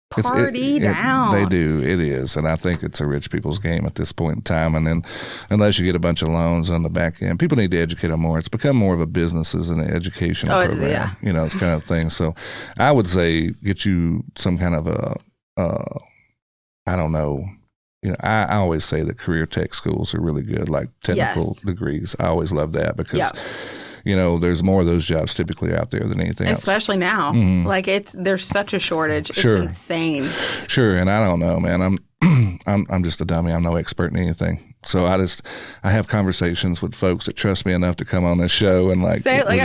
S2: party down.
S1: They do. It is. And I think it's a rich people's game at this point in time. And then unless you get a bunch of loans on the back end, people need to educate them more. It's become more of a business as an educational program. It's kind of thing. So I would say get you some kind of I don't know. I always say that career tech schools are really good, like technical degrees. I always love that because there's more of those jobs typically out there than anything else. Especially
S2: now. Mm-hmm. Like there's such a shortage. It's insane.
S1: Sure. And I don't know, man. I'm just a dummy. I'm no expert in anything. So I have conversations with folks that trust me enough to come on this show and I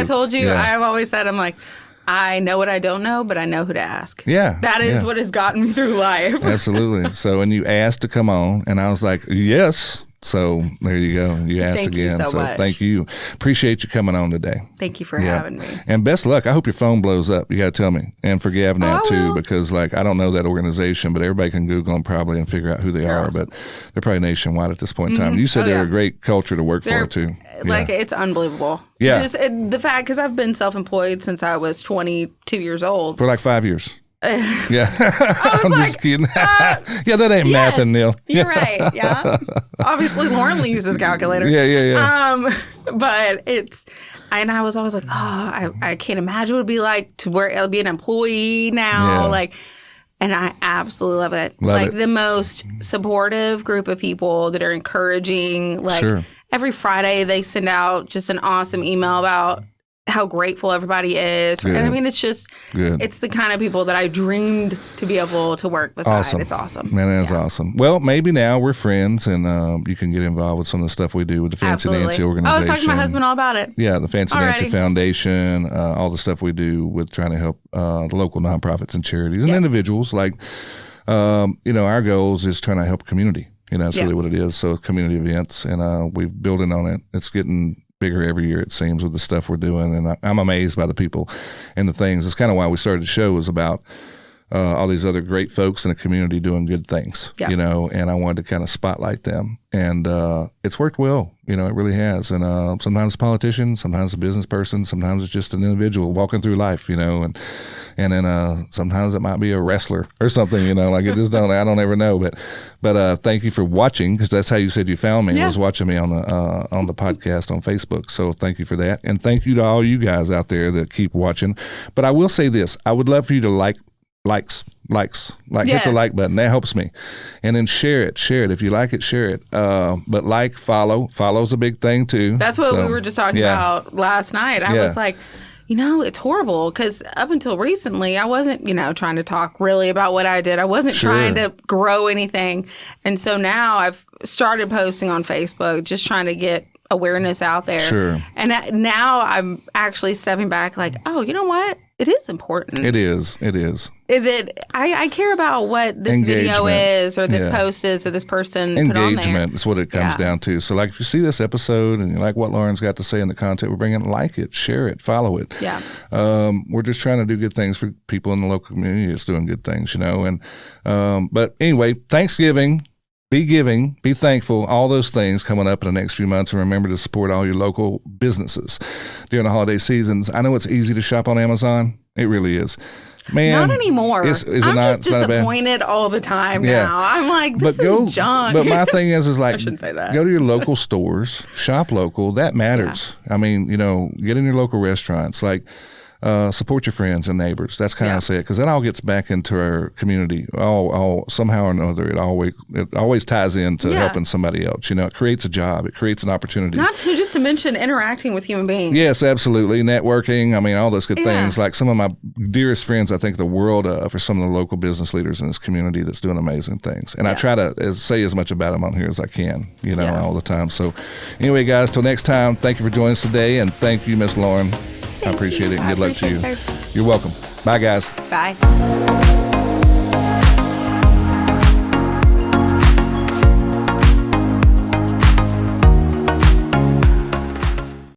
S2: told you, I've always said, I'm like, I know what I don't know, but I know who to ask.
S1: Yeah.
S2: That is what has gotten me through life.
S1: Absolutely. So, and you asked to come on, and I was like, yes. So there you go. You asked again.
S2: You so much.
S1: Thank you. Appreciate you coming on today.
S2: Thank you for having me.
S1: And best luck. I hope your phone blows up. You got to tell me. And for Gavnat too, because I don't know that organization, but everybody can Google them probably and figure out who they are. Awesome. But they're probably nationwide at this point in time. You said they're a great culture to work for too.
S2: It's unbelievable.
S1: Yeah.
S2: Just the fact, because I've been self-employed since I was 22 years old.
S1: For 5 years. Yeah. I'm just kidding. That ain't math, and Neil.
S2: You're right. Yeah. Obviously, Lauren uses a calculator.
S1: Yeah.
S2: But and I was always like, I can't imagine what it'd be like to where I'll be an employee now.
S1: Yeah.
S2: And I absolutely love it.
S1: Love it.
S2: The most supportive group of people that are encouraging. Every Friday they send out just an awesome email about how grateful everybody is.
S1: Good.
S2: And I mean, it's just,
S1: Good.
S2: It's the kind of people that I dreamed to be able to work beside.
S1: Awesome.
S2: It's awesome.
S1: Man, that's awesome. Well, maybe now we're friends and you can get involved with some of the stuff we do with the Fancy Nancy organization.
S2: I was talking to my husband all about it.
S1: Yeah, the Fancy Nancy Foundation, all the stuff we do with trying to help the local nonprofits and charities and individuals. Our goals is trying to help community. That's really what it is. So community events, and we're building on it. It's getting bigger every year, it seems, with the stuff we're doing. And I'm amazed by the people and the things. It's kind of why we started the show, is about all these other great folks in the community doing good things, and I wanted to kind of spotlight them. And it's worked well, it really has. And sometimes a politician, sometimes a business person, sometimes it's just an individual walking through life, and then sometimes it might be a wrestler or something, I don't ever know. But thank you for watching, because that's how you said you found me, was watching me on the podcast on Facebook. So thank you for that. And thank you to all you guys out there that keep watching. But I will say this, I would love for you to likes, hit the like button. That helps me. And then share it. If you like it, share it. But follow's a big thing too.
S2: That's what we were just talking about last night. I was like, it's horrible, because up until recently, I wasn't, trying to talk really about what I did. I wasn't trying to grow anything. And so now I've started posting on Facebook, just trying to get awareness out there.
S1: Sure.
S2: And now I'm actually stepping back like, oh, you know what? It is important.
S1: It is.
S2: That I care about what this video is, or this post is, or this person put on there.
S1: Engagement is what it comes down to. So if you see this episode and you like what Lauren's got to say in the content we're bringing, like it, share it, follow it.
S2: Yeah.
S1: We're just trying to do good things for people in the local community that's doing good things, And but anyway, Thanksgiving. Be giving, be thankful, all those things coming up in the next few months. And remember to support all your local businesses during the holiday seasons. I know it's easy to shop on Amazon. It really is. Man,
S2: not anymore.
S1: Is it
S2: I'm
S1: not?
S2: just disappointed all the time now. I'm like, this is junk.
S1: But my thing is like,
S2: I shouldn't say that.
S1: Go to your local stores, shop local. That matters. Yeah. I mean, get in your local restaurants. support your friends and neighbors. That's kind of say it, because that all gets back into our community. All somehow or another, it always ties into helping somebody else. It creates a job, it creates an opportunity.
S2: Not just to mention interacting with human beings.
S1: Yes, absolutely. Networking. I mean, all those good things. Like some of my dearest friends, I think the world of are some of the local business leaders in this community that's doing amazing things. And I try to say as much about them on here as I can, all the time. So anyway, guys, till next time, thank you for joining us today. And thank you, Miss Lauren. I appreciate it, and good luck to you. Sir. You're welcome. Bye, guys.
S2: Bye.